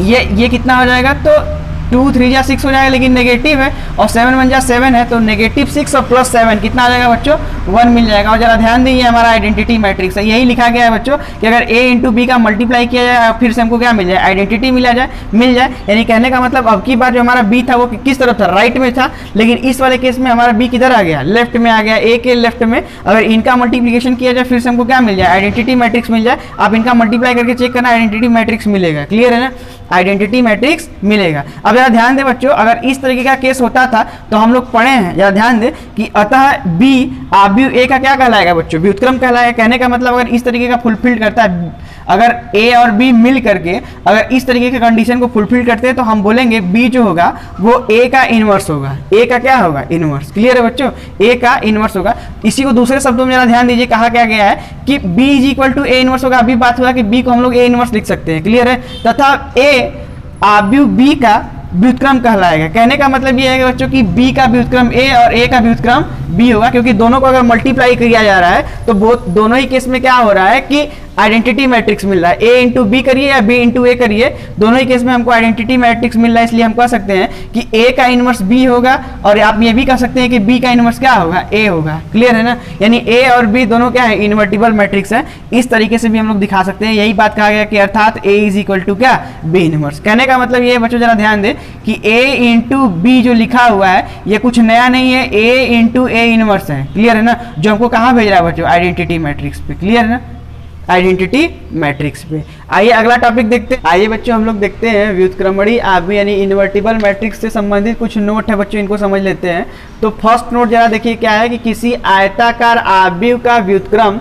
[SPEAKER 1] ये कितना हो जाएगा, तो 2 3 जा 6 हो जाएगा, लेकिन नेगेटिव है, और 7 1 जा 7 है, तो नेगेटिव 6 और प्लस 7 कितना आ जाएगा बच्चों, 1 मिल जाएगा। और जरा ध्यान दें, ये हमारा आइडेंटिटी मैट्रिक्स है, यही लिखा गया है बच्चों कि अगर a इंटू बी का मल्टीप्लाई किया जाए फिर से हमको क्या मिल जाए, आइडेंटिटी मिल जाए। यानी कहने का मतलब अब की बार जो हमारा b था वो किस तरफ था, राइट में था, लेकिन इस वाले केस में हमारा b किधर आ गया, लेफ्ट में आ गया, a के लेफ्ट में। अगर इनका मल्टीप्लिकेशन किया जाए फिर से हमको क्या मिल जाए, आइडेंटिटी मैट्रिक्स मिल जाए। आप इनका मल्टीप्लाई करके चेक करना, आइडेंटिटी मैट्रिक्स मिलेगा, क्लियर है ना, आइडेंटिटी मैट्रिक्स मिलेगा। अब जरा ध्यान दें बच्चों, अगर इस तरीके का केस होता था तो हम लोग पढ़े हैं, जरा ध्यान दें कि अतः b आव्यूह a का क्या कहलाएगा बच्चों, व्युत्क्रम कहलाएगा। कहने का मतलब अगर इस तरीके का फुलफिल करता है, अगर a और b मिल करके अगर इस तरीके के कंडीशन को फुलफिल करते हैं तो हम बोलेंगे b जो होगा वो a का इनवर्स होगा, a का क्या होगा, इनवर्स, क्लियर है बच्चों, a का इनवर्स होगा। इसी को दूसरे शब्दों में जरा ध्यान दीजिए, कहा क्या गया है कि b = a इनवर्स होगा। अभी बात हुआ कि b को हम लोग a इनवर्स लिख सकते हैं, क्लियर है, तथा a आव्यूह b का व्युत्क्रम कहलाएगा। कहने का मतलब ये है कि बच्चों की b का व्युत्क्रम a और a का व्युत्क्रम b होगा, क्योंकि दोनों को अगर मल्टीप्लाई किया जा रहा है तो दोनों ही केस में क्या हो रहा है कि आइडेंटिटी मैट्रिक्स मिल रहा है, a इंटू बी करिए या b इंटू ए करिए, दोनों ही केस में हमको आइडेंटिटी मैट्रिक्स मिल रहा है। इसलिए हम कह सकते हैं कि a का इनवर्स b होगा, और आप ये भी कह सकते हैं कि b का इनवर्स क्या होगा, a होगा, क्लियर है ना। यानी a और b दोनों क्या है, इन्वर्टिबल मैट्रिक्स है। इस तरीके से भी हम लोग दिखा सकते हैं, यही बात कहा गया कि अर्थात a = क्या, b इनवर्स। कहने का मतलब ये बच्चों जरा ध्यान दें कि a इंटू बी जो लिखा हुआ है ये कुछ नया नहीं है, a इंटू ए इनवर्स है, क्लियर है ना, जो हमको कहाँ भेज रहा है बच्चों, आइडेंटिटी मैट्रिक्स पे, क्लियर है ना, आइडेंटिटी मैट्रिक्स पे। आइए अगला टॉपिक देखते हैं। आइए बच्चों हम लोग देखते हैं व्युत्क्रमणी आव्यूह यानी इन्वर्टिबल मैट्रिक्स से संबंधित कुछ नोट है बच्चों, इनको समझ लेते हैं। तो फर्स्ट नोट जरा देखिए क्या है कि किसी आयताकार आव्यूह का व्युत्क्रम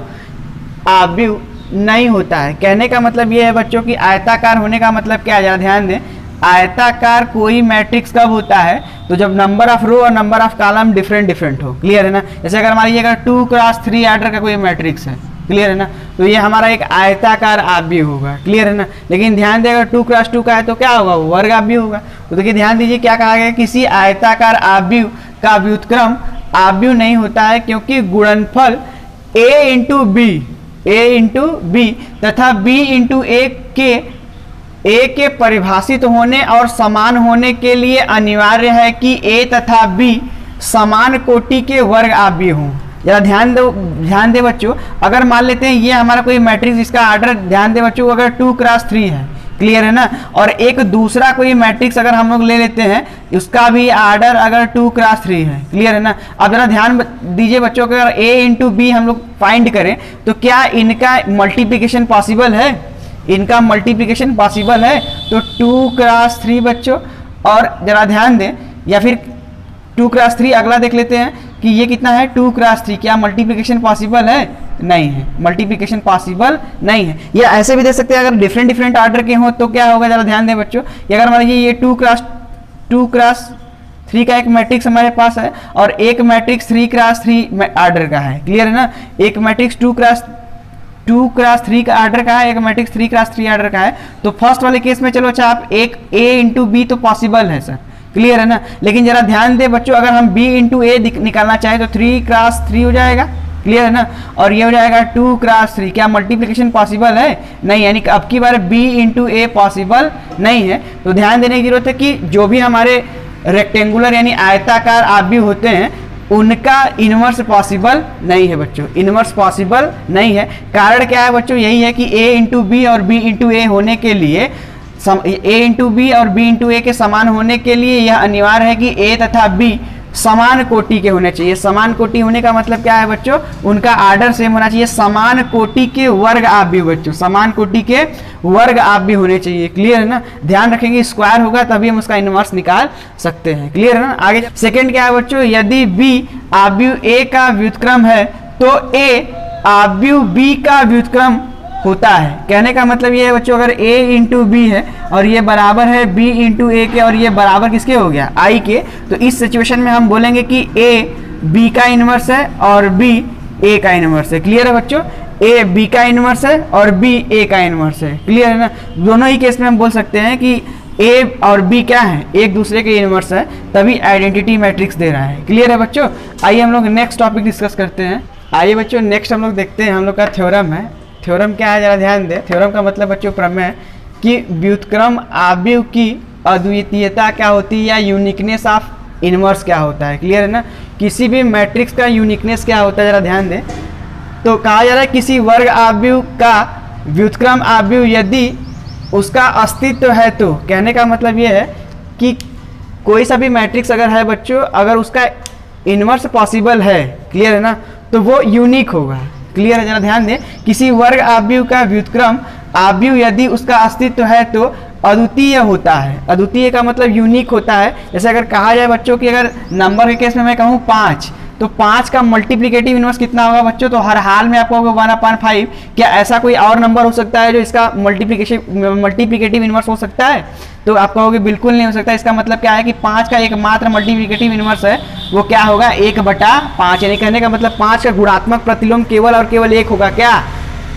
[SPEAKER 1] आव्यूह नहीं होता है। कहने का मतलब ये है बच्चों कि आयताकार होने का मतलब क्या है, जरा ध्यान दें, आयताकार कोई मैट्रिक्स कब होता है, तो जब नंबर ऑफ रो और नंबर ऑफ कॉलम डिफरेंट हो, क्लियर है ना। जैसे अगर मान लीजिए अगर 2 × 3 ऑर्डर का कोई मैट्रिक्स है, क्लियर है ना, तो ये हमारा एक आयताकार आव्यूह होगा, क्लियर है ना। लेकिन ध्यान दें अगर 2 × 2 का है तो क्या होगा, वो वर्ग आव्यूह होगा। तो देखिए ध्यान दीजिए क्या कहा गया, किसी आयताकार आव्यूह का व्युत्क्रम आव्यूह नहीं होता है, क्योंकि गुणनफल a इंटू बी तथा b इंटू a के परिभाषित होने और समान होने के लिए अनिवार्य है कि a तथा b समान कोटि के वर्ग आव्यूह हों। जरा ध्यान दे बच्चों, अगर मान लेते हैं ये हमारा कोई मैट्रिक्स जिसका आर्डर, ध्यान दे बच्चों, अगर 2 × 3 है, क्लियर है ना, और एक दूसरा कोई मैट्रिक्स अगर हम लोग ले लेते हैं उसका भी आर्डर अगर 2 × 3 है, क्लियर है ना। अब जरा ध्यान दीजिए बच्चों, अगर a इंटू बी हम लोग फाइंड करें तो क्या इनका मल्टीप्लिकेशन पॉसिबल है, इनका मल्टीप्लिकेशन पॉसिबल है। तो 2 × 3 बच्चों, और जरा ध्यान दें, या फिर 2 × 3 अगला देख लेते हैं कि ये कितना है 2 × 3, क्या मल्टीप्लिकेशन पॉसिबल है, नहीं है, मल्टीप्लिकेशन पॉसिबल नहीं है। या ऐसे भी देख सकते हैं, अगर डिफरेंट ऑर्डर के हो तो क्या होगा, जरा ध्यान दें बच्चों, अगर मान लीजिए ये 2 × 3 का एक मैट्रिक्स हमारे पास है और एक मैट्रिक्स 3 × 3 ऑर्डर का है, क्लियर है ना। एक मैट्रिक्स 2 × 2x3 का ऑर्डर का है, एक मैट्रिक्स 3x3 ऑर्डर का है, तो फर्स्ट वाले केस में चलो अच्छा आप एक A इंटू बी तो पॉसिबल है सर, क्लियर है ना। लेकिन जरा ध्यान दे बच्चों, अगर हम B इंटू ए निकालना चाहें तो 3x3 हो जाएगा, क्लियर है ना। और ये हो जाएगा 2x3, क्या मल्टीप्लिकेशन पॉसिबल है? नहीं, यानी कि अब की बार B इंटू ए पॉसिबल नहीं है। तो ध्यान देने की जरूरत है कि जो भी हमारे रेक्टेंगुलर यानी आयताकार आव्यूह होते हैं उनका इनवर्स पॉसिबल नहीं है बच्चों, इनवर्स पॉसिबल नहीं है। कारण क्या है बच्चों? यही है कि A इंटू बी और B इंटू ए होने के लिए, A इंटू बी और B इंटू ए के समान होने के लिए यह अनिवार्य है कि A तथा B समान कोटि के होने चाहिए। समान कोटि होने का मतलब क्या है बच्चों? उनका आर्डर सेम होना चाहिए। समान कोटि के वर्ग आव्यूह बच्चों, समान कोटि के वर्ग आव्यूह होने चाहिए, क्लियर है ना। ध्यान रखेंगे स्क्वायर होगा तभी हम उसका इनवर्स निकाल सकते हैं, क्लियर है ना। आगे सेकंड क्या है बच्चों? यदि B आव्यूह A का व्युत्क्रम है तो A आव्यूह B का व्युत्क्रम होता है। कहने का मतलब ये है बच्चों, अगर A इंटू बी है और ये बराबर है B इंटू ए के और ये बराबर किसके हो गया? I के, तो इस सिचुएशन में हम बोलेंगे कि A B का इनवर्स है और B A का इनवर्स है, क्लियर है बच्चों। A B का इनवर्स है और B A का इनवर्स है, क्लियर है ना। दोनों ही केस में हम बोल सकते हैं कि A और B क्या है? एक दूसरे के इनवर्स है, तभी आइडेंटिटी मैट्रिक्स दे रहा है, क्लियर है बच्चों। आइए हम लोग नेक्स्ट टॉपिक डिस्कस करते हैं। आइए बच्चों नेक्स्ट हम लोग देखते हैं, हम लोग का थ्योरम है। थ्योरम क्या है जरा ध्यान दें। थ्योरम का मतलब बच्चों प्रमेय कि व्युत्क्रम आव्यूह की अद्वितीयता क्या होती है या यूनिकनेस ऑफ इनवर्स क्या होता है, क्लियर है ना। किसी भी मैट्रिक्स का यूनिकनेस क्या होता है जरा ध्यान दें। तो कहा जा रहा है किसी वर्ग आव्यूह का व्युत्क्रम आव्यूह यदि उसका अस्तित्व है, तो कहने का मतलब ये है कि कोई सा भी मैट्रिक्स अगर है बच्चों, अगर उसका इनवर्स पॉसिबल है, क्लियर है ना, तो वो यूनिक होगा, क्लियर है। जरा ध्यान दें, किसी वर्ग आव्यूह का व्युत्क्रम आव्यूह यदि उसका अस्तित्व है तो अद्वितीय होता है। अद्वितीय का मतलब यूनिक होता है। जैसे अगर कहा जाए बच्चों कि अगर नंबर के केस में मैं कहूँ 5, तो 5 का मल्टीप्लिकेटिव इनवर्स कितना होगा बच्चों? तो हर हाल में आपको होगा 1/5। क्या ऐसा कोई और नंबर हो सकता है जो इसका मल्टीप्लिकेटिव इनवर्स हो सकता है? तो आप कहोगे बिल्कुल नहीं हो सकता। इसका मतलब क्या है कि 5 का एकमात्र मल्टीप्लिकेटिव इनवर्स है वो क्या होगा? 1/5। यानी कहने का मतलब 5 का गुणात्मक प्रतिलोम केवल और केवल 1 होगा, क्या?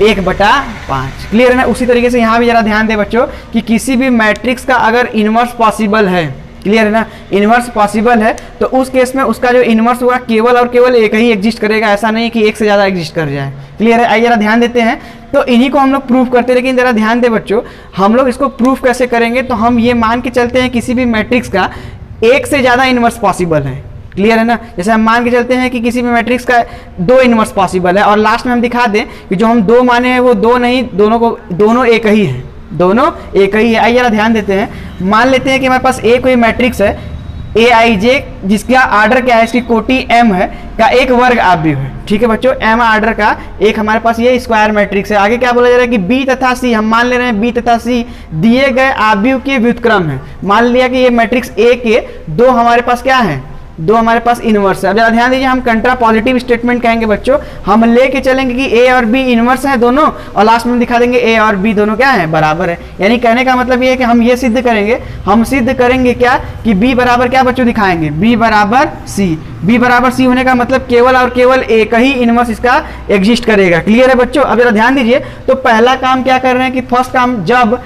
[SPEAKER 1] 1/5, क्लियर है ना। उसी तरीके से यहाँ भी जरा ध्यान दें बच्चों कि किसी भी मैट्रिक्स का अगर इनवर्स पॉसिबल है, क्लियर है ना, इनवर्स पॉसिबल है, तो उस केस में उसका जो इनवर्स होगा केवल और केवल एक ही एग्जिस्ट करेगा, ऐसा नहीं कि एक से ज़्यादा एग्जिस्ट कर जाए, क्लियर है। आइए जरा ध्यान देते हैं। तो इन्हीं को हम लोग प्रूफ करते हैं, लेकिन जरा ध्यान दे बच्चों, हम लोग इसको प्रूफ कैसे करेंगे? तो हम ये मान के चलते हैं किसी भी मैट्रिक्स का एक से ज़्यादा इनवर्स पॉसिबल है, क्लियर है ना। जैसे हम मान के चलते हैं कि किसी भी मैट्रिक्स का 2 इनवर्स पॉसिबल है और लास्ट में हम दिखा दें कि जो हम 2 माने हैं वो 2 नहीं, दोनों एक ही है, दोनों एक ही है। आइए जरा ध्यान देते हैं। मान लेते हैं कि हमारे पास एक कोई मैट्रिक्स है Aij, जिसका आर्डर क्या है, इसकी कोटि m है, का एक वर्ग आव्यूह है, ठीक है बच्चों। m आर्डर का एक हमारे पास ये स्क्वायर मैट्रिक्स है। आगे क्या बोला जा रहा है कि B तथा C, हम मान ले रहे हैं B तथा C दिए गए आव्यूह के व्युत्क्रम है। मान लिया कि ये मैट्रिक्स A के 2 हमारे पास क्या है? 2 हमारे पास इनवर्स है। अब जरा ध्यान दीजिए, हम कंट्रा पॉजिटिव स्टेटमेंट कहेंगे बच्चों। हम लेके चलेंगे कि A और B इनवर्स हैं दोनों, और लास्ट में दिखा देंगे A और B दोनों क्या है? बराबर है। यानी कहने का मतलब ये है कि हम ये सिद्ध करेंगे, हम सिद्ध करेंगे क्या कि B बराबर क्या बच्चों दिखाएंगे? B बराबर C। B बराबर C होने का मतलब केवल और केवल एक ही इनवर्स इसका एग्जिस्ट करेगा, क्लियर है बच्चों। अब जरा ध्यान दीजिए, तो पहला काम क्या कर रहे हैं कि फर्स्ट काम जब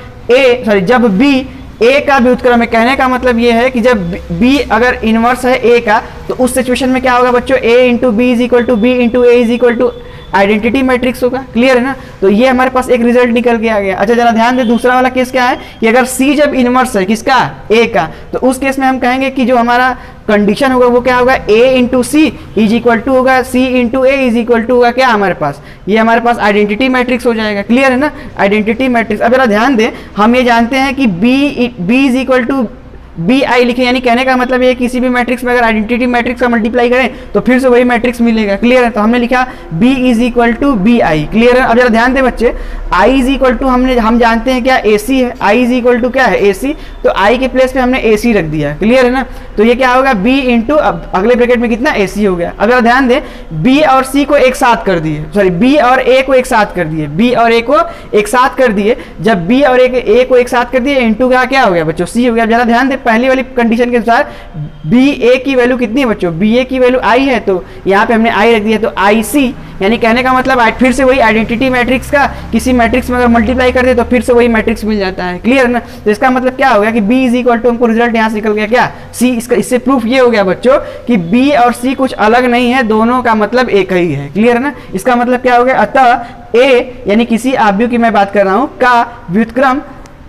[SPEAKER 1] B A का व्युत्क्रम है, कहने का मतलब ये है कि जब B अगर इनवर्स है A का, तो उस सिचुएशन में क्या होगा बच्चों? A into B is equal to B into A is equal to identity matrix होगा, क्लियर है ना। तो ये हमारे पास एक रिजल्ट निकल के आ गया। अच्छा जरा ध्यान दें, दूसरा वाला केस क्या है कि अगर C जब इनवर्स है किसका? A का, तो उस केस में हम कहेंगे कि जो हमारा कंडीशन होगा वो क्या होगा? A into C is equal to होगा C into A is equal to होगा क्या हमारे पास? ये हमारे पास आइडेंटिटी मैट्रिक्स हो जाएगा, क्लियर है ना, आइडेंटिटी मैट्रिक्स। अब जरा ध्यान दें, हम ये जानते हैं कि B is equal to BI लिखे, यानी कहने का मतलब ये किसी भी मैट्रिक्स में अगर आइडेंटिटी मैट्रिक्स का मल्टीप्लाई करें तो फिर से वही मैट्रिक्स मिलेगा, क्लियर है। तो हमने लिखा B is equal to BI, clear है। अब जरा ध्यान दें बच्चे, I इज इक्वल टू हम जानते हैं क्या? AC है। I इज इक्वल टू क्या है? AC। तो I के प्लेस पे हमने AC रख दिया, क्लियर है ना। तो ये क्या होगा? B इंटू अगले ब्रैकेट में कितना? AC हो गया। अब जरा ध्यान दें, B और C को एक साथ कर दिए, सॉरी B और A को एक साथ कर दिए, B और A को एक साथ कर दिए। जब B और A को एक साथ कर दिए, इंटू का क्या हो गया बच्चों? C हो गया। जरा ध्यान दें, पहली वाली कंडीशन के अनुसार बी ए की वैल्यू कितनी है बच्चों, बी ए की वैल्यू आई है, तो यहाँ पे हमने आई रख दिया, तो आई सी, यानी कहने का मतलब फिर से वही आइडेंटिटी मैट्रिक्स का किसी मैट्रिक्स में अगर मल्टीप्लाई कर दे तो फिर से वही मैट्रिक्स मिल जाता है। क्लियर है ना? तो इसका मतलब क्या हो गया कि B इज इक्वल टू, हमको रिजल्ट यहाँ से निकल गया क्या, C। इससे प्रूफ ये हो गया बच्चों कि B और C कुछ अलग नहीं है, दोनों का मतलब एक ही है। क्लियर है ना? इसका मतलब क्या हो गया, अतः A यानी किसी आव्यूह की मैं बात कर रहा हूँ का व्युत्क्रम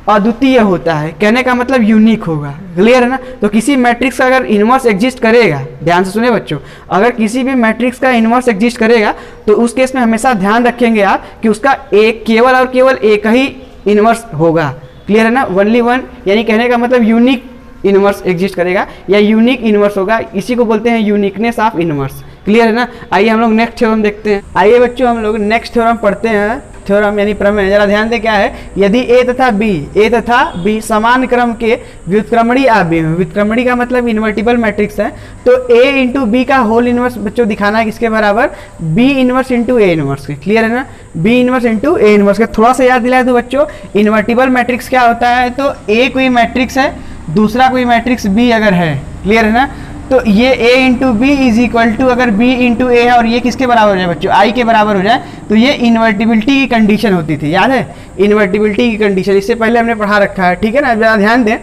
[SPEAKER 1] अद्वितीय होता है, कहने का मतलब यूनिक होगा। क्लियर है ना? तो किसी मैट्रिक्स का अगर इनवर्स एग्जिस्ट करेगा, ध्यान से सुने बच्चों, अगर किसी भी मैट्रिक्स का इनवर्स एग्जिस्ट करेगा तो उस केस में हमेशा ध्यान रखेंगे आप कि उसका एक केवल और केवल एक ही इनवर्स होगा। क्लियर है ना? ओनली वन, यानी कहने का मतलब यूनिक इनवर्स एग्जिस्ट करेगा या यूनिक इनवर्स होगा, इसी को बोलते हैं यूनिकनेस ऑफ इनवर्स। क्लियर है ना? आइए हम लोग नेक्स्ट थ्योरम देखते हैं। आइए बच्चों हम लोग नेक्स्ट थ्योरम पढ़ते हैं। थ्योरम यानी प्रमेय, जरा ध्यान दे क्या है, यदि ए तथा बी समान क्रम के व्युत्क्रमणी आव्यूह, व्युत्क्रमणी का मतलब इन्वर्टिबल मैट्रिक्स है, तो ए इंटू बी का होल इनवर्स बच्चों दिखाना है किसके बराबर, B inverse into A inverse के। क्लियर है ना? B inverse into A inverse के। थोड़ा सा याद दिलाए तो बच्चों, इन्वर्टिबल मैट्रिक्स क्या होता है, तो ए कोई मैट्रिक्स है, दूसरा कोई मैट्रिक्स बी अगर है, क्लियर है ना, तो ये a into B is equal to, अगर b इंटू ए है और ये किसके बराबर हो जाए बच्चों, i के बराबर हो जाए, तो ये इन्वर्टिबिलिटी की कंडीशन होती थी, याद है, इन्वर्टिबिलिटी की कंडीशन, इससे पहले हमने पढ़ा रखा है। ठीक है ना? जरा ध्यान दें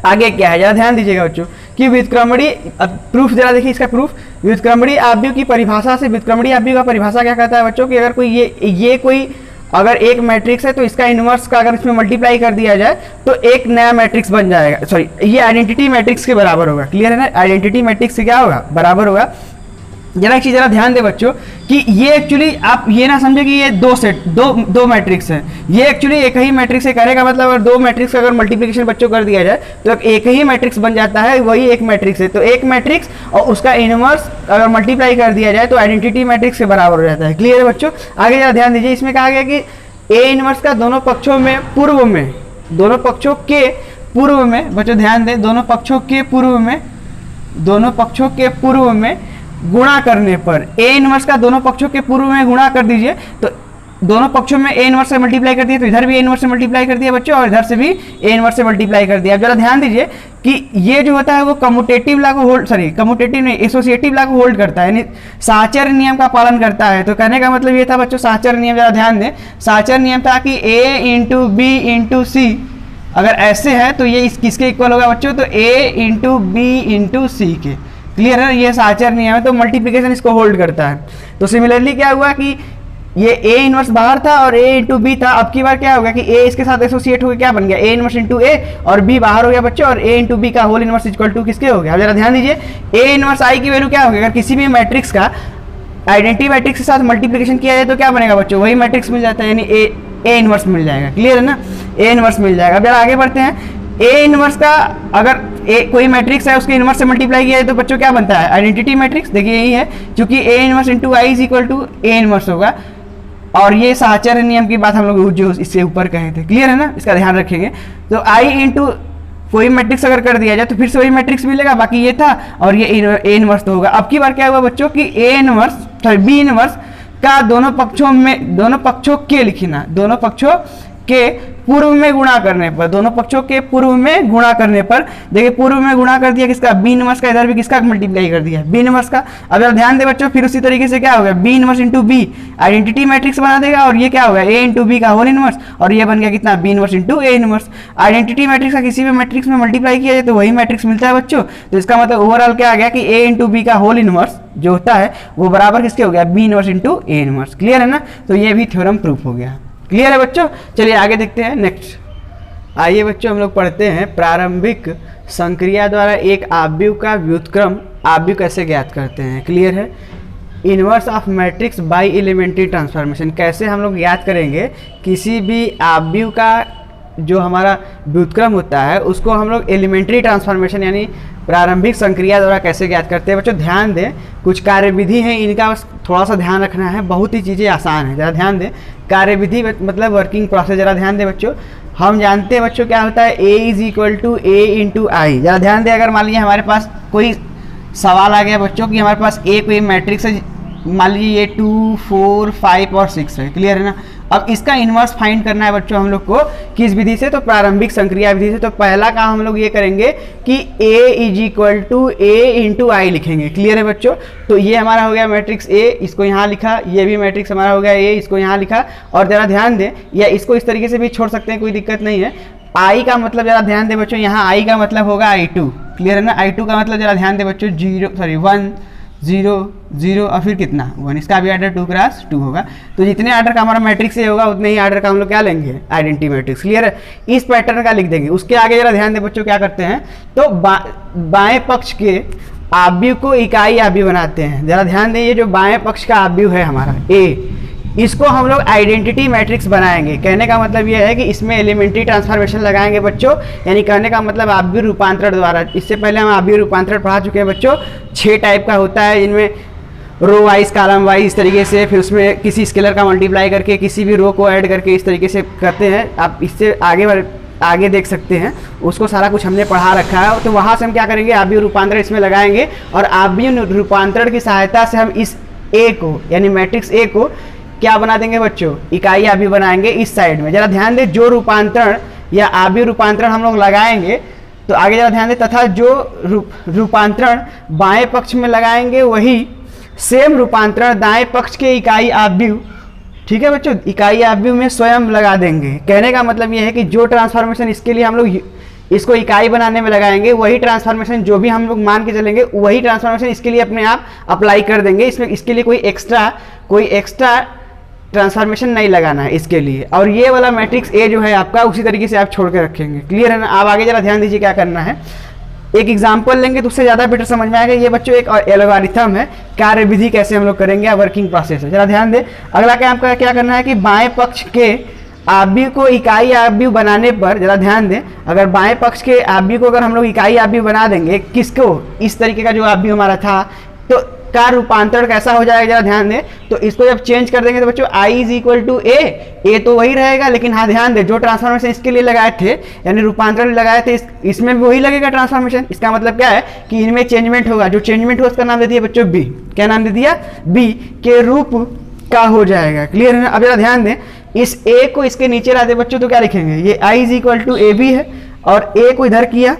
[SPEAKER 1] आगे क्या है, जरा ध्यान दीजिएगा बच्चों कि व्युत्क्रमणी, प्रूफ जरा देखिए इसका प्रूफ, व्युत्क्रमणी आव्यूह की परिभाषा से, व्युत्क्रमणी आव्यूह का परिभाषा क्या कहता है बच्चों कि अगर कोई ये कोई अगर एक मैट्रिक्स है तो इसका इनवर्स का अगर इसमें मल्टीप्लाई कर दिया जाए तो एक नया मैट्रिक्स बन जाएगा, सॉरी ये आइडेंटिटी मैट्रिक्स के बराबर होगा। क्लियर है ना? आइडेंटिटी मैट्रिक्स से क्या होगा, बराबर होगा। जरा एक चीज जरा ध्यान दे बच्चों कि ये एक्चुअली आप ये ना समझे कि ये दो मैट्रिक्स है, ये एक्चुअली एक ही मैट्रिक्स है। कहने का मतलब अगर दो मैट्रिक्स का अगर मल्टीप्लिकेशन बच्चों कर दिया जाए तो एक ही मैट्रिक्स बन जाता है, वही एक मैट्रिक्स है। तो एक मैट्रिक्स और उसका इनवर्स अगर मल्टीप्लाई कर दिया जाए तो आइडेंटिटी मैट्रिक्स के बराबर हो जाता है। क्लियर है बच्चों? आगे जरा ध्यान दीजिए, इसमें कहा गया कि ए इनवर्स का दोनों पक्षों में पूर्व में, दोनों पक्षों के पूर्व में बच्चों ध्यान दें, दोनों पक्षों के पूर्व में गुणा करने पर, ए इनवर्स का दोनों पक्षों के पूर्व में गुणा कर दीजिए, तो दोनों पक्षों में ए इनवर्स से मल्टीप्लाई कर दिया, तो इधर भी ए इनवर्स से मल्टीप्लाई कर दिया बच्चों और इधर से भी ए इनवर्स से मल्टीप्लाई कर दिया। अब जरा ध्यान दीजिए कि ये जो होता है वो कम्यूटेटिव लॉ को होल्ड, सॉरी कम्यूटेटिव नहीं, एसोसिएटिव लॉ को होल्ड करता है, यानी साहचर्य नियम का पालन करता है। तो कहने का मतलब ये था बच्चों साहचर्य नियम, जरा ध्यान दें, साहचर्य नियम था कि ए इंटू बी इंटू सी अगर ऐसे है तो ये किसके इक्वल होगा बच्चों, तो ए इंटू बी इंटू सी के। क्लियर है? ये साहचर्य नियम है, तो मल्टीप्लिकेशन इसको होल्ड करता है। तो सिमिलरली क्या हुआ कि ये ए इनवर्स बाहर था और ए इंटू बी था, अब की बार क्या होगा कि ए इसके साथ एसोसिएट होकर क्या बन गया, ए इनवर्स इंटू ए और बी बाहर हो गया बच्चों, और ए इंटू बी का होल इनवर्स इक्वल टू किसके हो गया। अब जरा ध्यान दीजिए, ए इनवर्स आई की वैल्यू क्या होगी, अगर किसी भी मैट्रिक्स का आइडेंटिटी मैट्रिक्स के साथ मल्टीप्लिकेशन किया जाए तो क्या बनेगा बच्चों, वही मैट्रिक्स मिल जाता है, यानी ए इनवर्स मिल जाएगा। क्लियर है ना? ए इनवर्स मिल जाएगा। अब जरा आगे बढ़ते हैं, ए इनवर्स का अगर कोई मैट्रिक्स है उसके इनवर्स से मल्टीप्लाई किया जाए तो बच्चों क्या बनता है, आइडेंटिटी मैट्रिक्स। देखिए यही है, क्योंकि A inverse into I is equal to A inverse होगा, और ये साहचर्य नियम की बात हम लोग जो इससे ऊपर कहे थे। क्लियर है ना? इसका ध्यान रखेंगे। तो आई इंटू कोई मैट्रिक्स अगर कर दिया जाए तो फिर से वही मैट्रिक्स मिलेगा, बाकी ये था और ये ए इनवर्स तो होगा। अब की बार क्या हुआ बच्चों कि A inverse, sorry B inverse का दोनों पक्षों के लिखना, दोनों पक्षों के पूर्व में गुणा करने पर, दोनों पक्षों के पूर्व में गुणा करने पर, देखिए पूर्व में गुणा कर दिया किसका, बी इनवर्स का, इधर भी किसका मल्टीप्लाई कर दिया, बी इनवर्स का। अब यार ध्यान दे बच्चों, फिर उसी तरीके से क्या हो गया, B inverse into B identity matrix बना देगा, और ये क्या होगा, ए इंटू बी का होल इनवर्स, और ये बन गया कितना, B inverse into A inverse. Identity matrix का किसी भी मैट्रिक्स में मल्टीप्लाई किया जाए तो वही मैट्रिक्स मिलता है बच्चों। तो इसका मतलब ओवरऑल क्या आ गया कि ए इंटू बी का होल इनवर्स जो होता है वो बराबर किसके हो गया, B inverse into A inverse. Clear है ना? तो ये भी थ्योरम प्रूफ हो गया। क्लियर है बच्चों? चलिए आगे देखते हैं नेक्स्ट। आइए बच्चों हम लोग पढ़ते हैं प्रारंभिक संक्रिया द्वारा एक आव्यूह का व्युत्क्रम आव्यूह कैसे ज्ञात करते हैं। क्लियर है? Inverse of matrix by elementary transformation, कैसे हम लोग ज्ञात करेंगे किसी भी आव्यूह का जो हमारा व्युत्क्रम होता है उसको हम लोग एलिमेंट्री ट्रांसफॉर्मेशन यानी प्रारंभिक संक्रिया द्वारा कैसे ज्ञात करते हैं। बच्चों ध्यान दें, कुछ कार्यविधि है, इनका बस थोड़ा सा ध्यान रखना है, बहुत ही चीज़ें आसान है, ज़रा ध्यान दें। कार्यविधि मतलब वर्किंग प्रोसेस, ज़रा ध्यान दें बच्चों। हम जानते हैं बच्चों क्या होता है, A is equal to A into I. ज़रा ध्यान दें, अगर मान लीजिए हमारे पास कोई सवाल आ गया बच्चों कि हमारे पास ए कोई मैट्रिक्स है, मान लीजिए ये 2, 4, 5 और 6 है। क्लियर है ना? अब इसका इन्वर्स फाइंड करना है बच्चों हम लोग को किस विधि से, तो प्रारंभिक संक्रिया विधि से। तो पहला काम हम लोग ये करेंगे कि A is equal to A into I लिखेंगे। क्लियर है बच्चों। तो ये हमारा हो गया मैट्रिक्स A, इसको यहाँ लिखा, ये भी मैट्रिक्स हमारा हो गया A, इसको यहाँ लिखा। और जरा ध्यान दें, या इसको इस तरीके से भी छोड़ सकते हैं, कोई दिक्कत नहीं है। आई का मतलब जरा ध्यान दें बच्चों, यहाँ आई का मतलब होगा I2। क्लियर है ना। I2 का मतलब जरा ध्यान दें बच्चों, 1 0 0 और फिर कितना 1, इसका भी आर्डर 2 क्रॉस 2 होगा। तो जितने आर्डर का हमारा मैट्रिक्स ए होगा उतने ही आर्डर का हम लोग क्या लेंगे, आइडेंटिटी मैट्रिक्स। क्लियर है। इस पैटर्न का लिख देंगे। उसके आगे जरा ध्यान दें बच्चों क्या करते हैं, तो बाएं पक्ष के आव्यूह को इकाई आव्यूह बनाते हैं। जरा ध्यान दें, ये जो बाएं पक्ष का आव्यूह है हमारा ए, इसको हम लोग आइडेंटिटी मैट्रिक्स बनाएंगे। कहने का मतलब ये है कि इसमें एलिमेंट्री ट्रांसफॉर्मेशन लगाएंगे बच्चों, यानी कहने का मतलब आव्यूह रूपांतरण द्वारा। इससे पहले हम आव्यूह रूपांतरण पढ़ा चुके हैं बच्चों। 6 टाइप का होता है, जिनमें रो वाइज, कॉलम वाइज इस तरीके से, फिर उसमें किसी स्केलर का मल्टीप्लाई करके किसी भी रो को ऐड करके इस तरीके से करते हैं। आप इससे आगे देख सकते हैं, उसको सारा कुछ हमने पढ़ा रखा है। तो वहाँ से हम क्या करेंगे, आव्यूह रूपांतरण इसमें लगाएंगे और आव्यूह रूपांतरण की सहायता से हम इस ए को, यानी मैट्रिक्स ए को क्या बना देंगे बच्चों, इकाई आव्यूह बनाएंगे इस साइड में। जरा ध्यान दें, जो रूपांतरण या आव्यूह रूपांतरण हम लोग लगाएंगे, तो आगे जरा ध्यान दें, तथा जो रूपांतरण बाएं पक्ष में लगाएंगे वही सेम रूपांतरण दाएं पक्ष के इकाई आव्यूह, ठीक है बच्चों, इकाई आव्यूह में स्वयं लगा देंगे। कहने का मतलब यह है कि जो ट्रांसफॉर्मेशन इसके लिए हम लोग इसको इकाई बनाने में लगाएंगे, वही ट्रांसफॉर्मेशन जो भी हम लोग मान के चलेंगे, वही ट्रांसफॉर्मेशन इसके लिए अपने आप अप्लाई कर देंगे। इसमें इसके लिए कोई एक्स्ट्रा ट्रांसफॉर्मेशन नहीं लगाना है इसके लिए। और ये वाला मैट्रिक्स ए जो है आपका, उसी तरीके से आप छोड़ के रखेंगे। क्लियर है ना। आप आगे जरा ध्यान दीजिए क्या करना है। एक एग्जाम्पल लेंगे तो उससे ज़्यादा बेटर समझ में आएगा। ये बच्चों एक एल्गोरिथम है, कार्य विधि कैसे हम लोग करेंगे या वर्किंग प्रोसेस है। जरा ध्यान दें, अगला क्या आपका क्या करना है कि बाएं पक्ष के आव्यूह को इकाई आव्यूह बनाने पर, जरा ध्यान दें, अगर बाएं पक्ष के आव्यूह को अगर हम लोग इकाई आव्यूह बना देंगे, किसको, इस तरीके का जो आव्यूह हमारा था, तो का रूपांतरण कैसा हो जाएगा, जरा ध्यान दें। तो इसको जब चेंज कर देंगे तो बच्चों i इज इक्वल टू ए तो वही रहेगा, लेकिन हाँ ध्यान दें, जो ट्रांसफॉर्मेशन इसके लिए लगाए थे, यानी रूपांतरण लगाए थे, इसमें भी वही लगेगा ट्रांसफॉर्मेशन। इसका मतलब क्या है कि इनमें चेंजमेंट होगा। जो चेंजमेंट होगा उसका नाम दे दिया बच्चों बी। क्या नाम दे दिया, बी के रूप का हो जाएगा। क्लियर है ना। अब जरा ध्यान दें, इस ए को इसके नीचे ला दे बच्चों, तो क्या लिखेंगे, ये i is equal to A B है, और ए को इधर किया।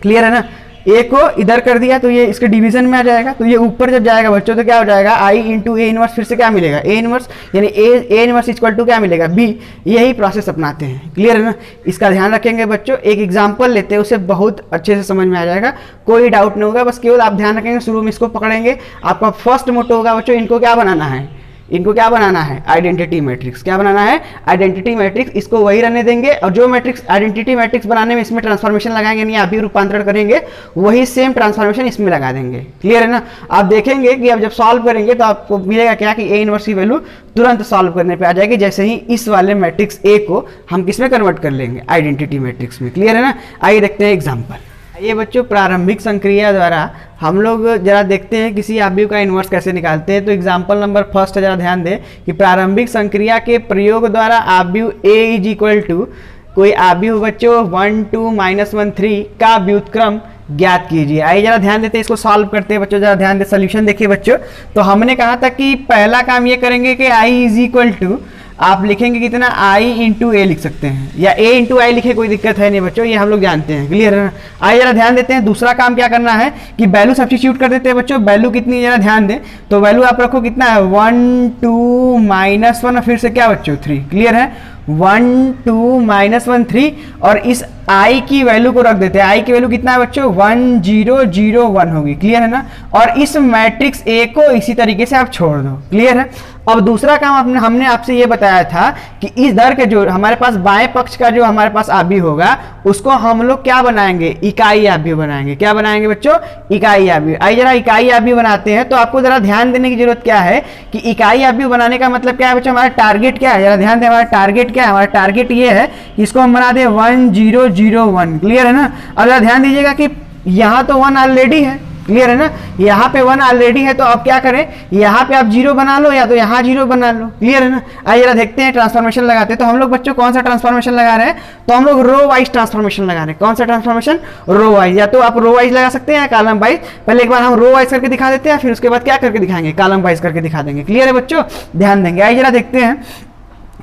[SPEAKER 1] क्लियर है ना। ए को इधर कर दिया तो ये इसके डिवीजन में आ जाएगा। तो ये ऊपर जब जाएगा बच्चों तो क्या हो जाएगा, i इंटू ए इनवर्स, फिर से क्या मिलेगा, ए इनवर्स, यानी ए इनवर्स इक्वल टू क्या मिलेगा, बी। यही प्रोसेस अपनाते हैं। क्लियर है ना। इसका ध्यान रखेंगे बच्चों। एक एग्जांपल लेते हैं, उसे बहुत अच्छे से समझ में आ जाएगा, कोई डाउट नहीं होगा। बस केवल आप ध्यान रखेंगे, शुरू में इसको पकड़ेंगे। आपका फर्स्ट मोटो होगा बच्चों, इनको क्या बनाना है, इनको क्या बनाना है, आइडेंटिटी मैट्रिक्स। क्या बनाना है, आइडेंटिटी मैट्रिक्स। इसको वही रहने देंगे, और जो मैट्रिक्स आइडेंटिटी मैट्रिक्स बनाने में इसमें ट्रांसफॉर्मेशन लगाएंगे, यानी आव्यूह रूपांतरण करेंगे, वही सेम ट्रांसफॉर्मेशन इसमें लगा देंगे। क्लियर है ना। आप देखेंगे कि अब जब सॉल्व करेंगे तो आपको मिलेगा क्या कि ए इनवर्स की वैल्यू तुरंत सॉल्व करने पे आ जाएगी, जैसे ही इस वाले मैट्रिक्स ए को हम किस में कन्वर्ट कर लेंगे, आइडेंटिटी मैट्रिक्स में। क्लियर है ना। आइए देखते हैं एग्जाम्पल। ये बच्चों प्रारंभिक संक्रिया द्वारा हम लोग जरा देखते हैं किसी आव्यूह का इन्वर्स कैसे निकालते हैं। तो एग्जांपल नंबर फर्स्ट है, जरा ध्यान दें कि प्रारंभिक संक्रिया के प्रयोग द्वारा आव्यूह a इज इक्वल टू कोई आव्यूह बच्चों 1 2 -1 3 का व्युत्क्रम ज्ञात कीजिए। आइए जरा ध्यान देते हैं, इसको सॉल्व करते हैं बच्चों। जरा ध्यान दें, सोल्यूशन देखिए बच्चों। तो हमने कहा था कि पहला काम ये करेंगे कि i इज इक्वल टू, आप लिखेंगे कितना, i इंटू ए लिख सकते हैं, या a इंटू आई लिखे, कोई दिक्कत है नहीं बच्चों, ये हम लोग जानते हैं। क्लियर है ना। आइए जरा ध्यान देते हैं, दूसरा काम क्या करना है कि वैल्यू सब्स्टिट्यूट कर देते हैं बच्चों। वैल्यू कितनी है जरा ध्यान दें, तो वैल्यू आप रखो कितना है, 1 2 -1 फिर से क्या बच्चों 3। क्लियर है। 1 2 -1 3, और इस i की वैल्यू को रख देते हैं। i की वैल्यू कितना है बच्चों, 1 0 0 1 होगी। क्लियर है ना। और इस मैट्रिक्स a को इसी तरीके से आप छोड़ दो। क्लियर है। अब दूसरा काम हमने आपसे ये बताया था कि इस दर के जो हमारे पास बाएं पक्ष का जो हमारे पास आव्यूह होगा, उसको हम लोग क्या बनाएंगे, इकाई आव्यूह बनाएंगे। क्या बनाएंगे बच्चों, इकाई आव्यूह। आइए जरा इकाई आव्यूह बनाते हैं। तो आपको जरा ध्यान देने की जरूरत क्या है कि इकाई आव्यूह बनाने का मतलब क्या है बच्चों, हमारा टारगेट क्या है, जरा ध्यान दें, हमारा टारगेट क्या है, हमारा टारगेट ये है कि इसको हम बना दें 1 0 0 1। क्लियर है ना। अब जरा ध्यान दीजिएगा कि यहाँ तो 1 ऑलरेडी है। क्लियर है ना। यहाँ पे 1 ऑलरेडी है, तो आप क्या करें, यहाँ पे आप 0 बना लो, या तो यहाँ 0 बना लो। क्लियर है ना। आइए जरा देखते हैं ट्रांसफॉर्मेशन लगाते हैं। तो हम लोग बच्चों कौन सा ट्रांसफॉर्मेशन लगा रहे हैं, तो हम लोग रो वाइज ट्रांसफॉर्मेशन लगा रहे हैं। कौन सा ट्रांसफॉर्मेशन, रो वाइज। या तो आप रो वाइज लगा सकते हैं या कॉलम वाइज। पहले एक बार हम रो वाइज करके दिखा देते हैं, फिर उसके बाद क्या करके दिखाएंगे, कॉलम वाइज करके दिखा देंगे। क्लियर है बच्चों, ध्यान देंगे। आइए जरा देखते हैं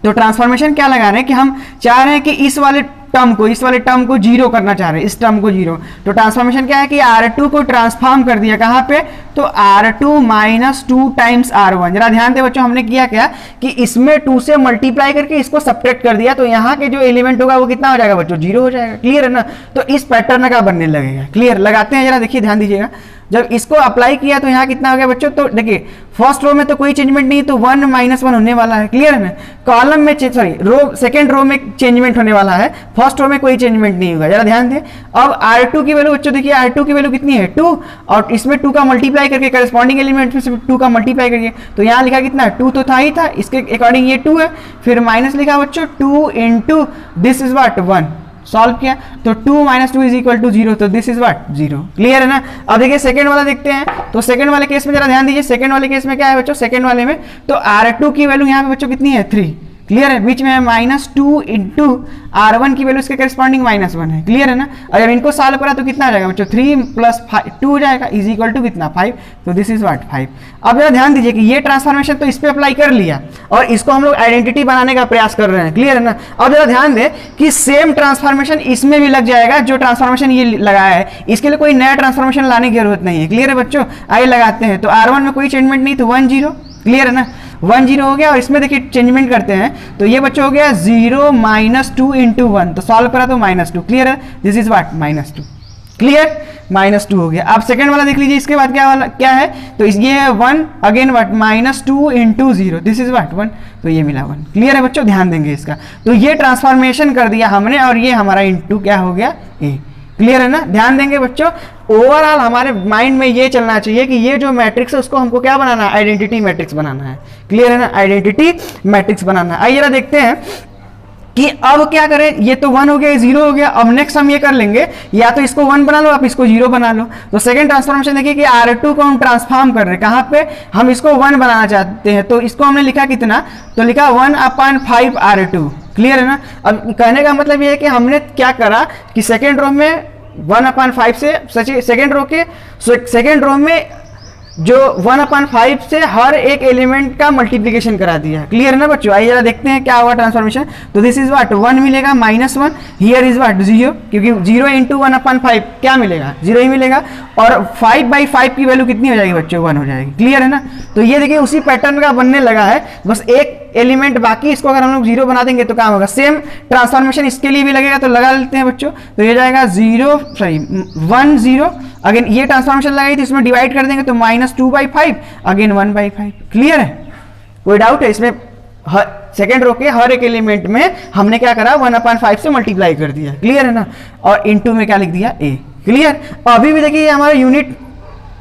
[SPEAKER 1] तो ट्रांसफॉर्मेशन क्या लगा रहे हैं कि हम चाह रहे हैं कि इस वाले टर्म को जीरो करना चाह रहे हैं, इस टर्म को जीरो। तो ट्रांसफॉर्मेशन क्या है कि R2 को ट्रांसफॉर्म कर दिया कहाँ पे, तो R2 माइनस 2 टाइम्स R1। जरा ध्यान दे बच्चों, हमने किया क्या कि इसमें 2 से मल्टीप्लाई करके इसको सब्ट्रैक्ट कर दिया, तो यहाँ के जो एलिमेंट होगा वो कितना हो जाएगा बच्चों, जीरो हो जाएगा। क्लियर है ना। तो इस पैटर्न का बनने लगेगा। क्लियर, लगाते हैं जरा, देखिए ध्यान दीजिएगा। जब इसको अप्लाई किया तो यहाँ कितना हो गया बच्चों, तो देखिए फर्स्ट रो में तो कोई चेंजमेंट नहीं, तो 1 माइनस 1 होने वाला है। क्लियर है ना। कॉलम में रो सेकंड रो में चेंजमेंट होने वाला है, फर्स्ट रो में कोई चेंजमेंट नहीं होगा। जरा ध्यान दें। अब R2 की वैल्यू बच्चों देखिए, R2 की वैल्यू कितनी है 2, और इसमें 2 का मल्टीप्लाई करके करेस्पॉन्डिंग एलिमेंट में से 2 का मल्टीप्लाई करिए, तो यहाँ लिखा कितना 2 तो था ही था, इसके अकॉर्डिंग ये 2 है। फिर माइनस लिखा बच्चों 2 into this is what 1, solve किया तो 2 माइनस 2 इज इक्वल टू 0, तो दिस इज व्हाट 0। क्लियर है ना। अब देखिए सेकंड वाला देखते हैं। तो सेकंड वाले केस में जरा ध्यान दीजिए, सेकंड वाले केस में क्या है बच्चों, सेकंड वाले में तो R2 की वैल्यू यहाँ पे बच्चों कितनी है 3। क्लियर है, बीच में है माइनस 2 इंटू R1 की वैल्यू इसके करस्पॉन्डिंग माइनस 1 है। क्लियर है ना। और जब इनको सॉल्व करा तो कितना आ जाएगा बच्चों 3 प्लस 2 हो जाएगा इज इक्वल टू कितना 5, तो दिस इज व्हाट 5। अब जरा ध्यान दीजिए कि ये ट्रांसफॉर्मेशन तो इस पे अप्लाई कर लिया और इसको हम लोग आइडेंटिटी बनाने का प्रयास कर रहे हैं। क्लियर है ना। अब जरा ध्यान दें कि सेम ट्रांसफॉर्मेशन इसमें भी लग जाएगा, जो ट्रांसफॉर्मेशन ये लगाया है, इसके लिए कोई नया ट्रांसफॉर्मेशन लाने की जरूरत नहीं है। क्लियर है बच्चों। आइए लगाते हैं। तो R1 में कोई चेंजमेंट नहीं, तो 1 0। क्लियर है ना, 1 0 हो गया। और इसमें देखिए चेंजमेंट करते हैं तो ये बच्चों हो गया 0 माइनस 2 इंटू 1, तो सॉल्व करा तो माइनस 2। क्लियर है, this is what minus 2। Clear, minus 2 हो गया। अब सेकंड वाला देख लीजिए, इसके बाद क्या है, तो ये है 1 again what minus 2 into 0, this is what 1, तो ये मिला 1। क्लियर है बच्चों, ध्यान देंगे इसका। तो ये ट्रांसफॉर्मेशन कर दिया हमने और ये हमारा इंटू क्या हो गया ए। क्लियर है ना। ध्यान देंगे बच्चों, ओवरऑल हमारे माइंड में ये चलना चाहिए कि ये जो मैट्रिक्स है उसको हमको क्या बनाना है, आइडेंटिटी मैट्रिक्स बनाना है। क्लियर है ना, आइडेंटिटी मैट्रिक्स बनाना है। आइए जरा देखते हैं कि अब क्या करें। ये तो 1 हो गया, 0 हो गया। अब नेक्स्ट हम ये कर लेंगे, या तो इसको 1 बना लो, आप इसको 0 बना लो। तो सेकंड ट्रांसफॉर्मेशन देखिए कि R2 को हम ट्रांसफॉर्म कर रहे हैं, कहाँ पे, हम इसको 1 बनाना चाहते हैं। तो इसको हमने लिखा कितना, तो लिखा 1/5 R2। क्लियर है ना। अब कहने का मतलब ये है कि हमने क्या करा कि सेकेंड रो में 1/5 से सेकेंड रो में जो 1/5 से हर एक एलिमेंट का मल्टीप्लिकेशन करा दिया। क्लियर है ना बच्चों। आइए जरा देखते हैं क्या हुआ ट्रांसफॉर्मेशन। तो दिस इज व्हाट 1 मिलेगा, माइनस 1, हियर इज व्हाट 0, क्योंकि 0 इंटू 1/5 क्या मिलेगा 0 ही मिलेगा। और 5/5 की वैल्यू कितनी हो जाएगी बच्चों 1 हो जाएगी। क्लियर है ना। तो ये देखिए उसी पैटर्न का बनने लगा है, बस एक एलिमेंट बाकी, इसको अगर हम लोग 0 बना देंगे तो क्या होगा, सेम ट्रांसफॉर्मेशन इसके लिए भी लगेगा। तो लगा लेते हैं बच्चों, तो ये जाएगा 1 0 अगेन, ये ट्रांसफॉर्मेशन लगाई थी इसमें डिवाइड कर देंगे तो माइनस 2/5 अगेन 1/5। क्लियर है, कोई डाउट है इसमें। सेकेंड रो के हर एक एलिमेंट में हमने क्या करा 1/5 से मल्टीप्लाई कर दिया। क्लियर है ना। और इनटू में क्या लिख दिया ए। क्लियर। अभी भी देखिए हमारा यूनिट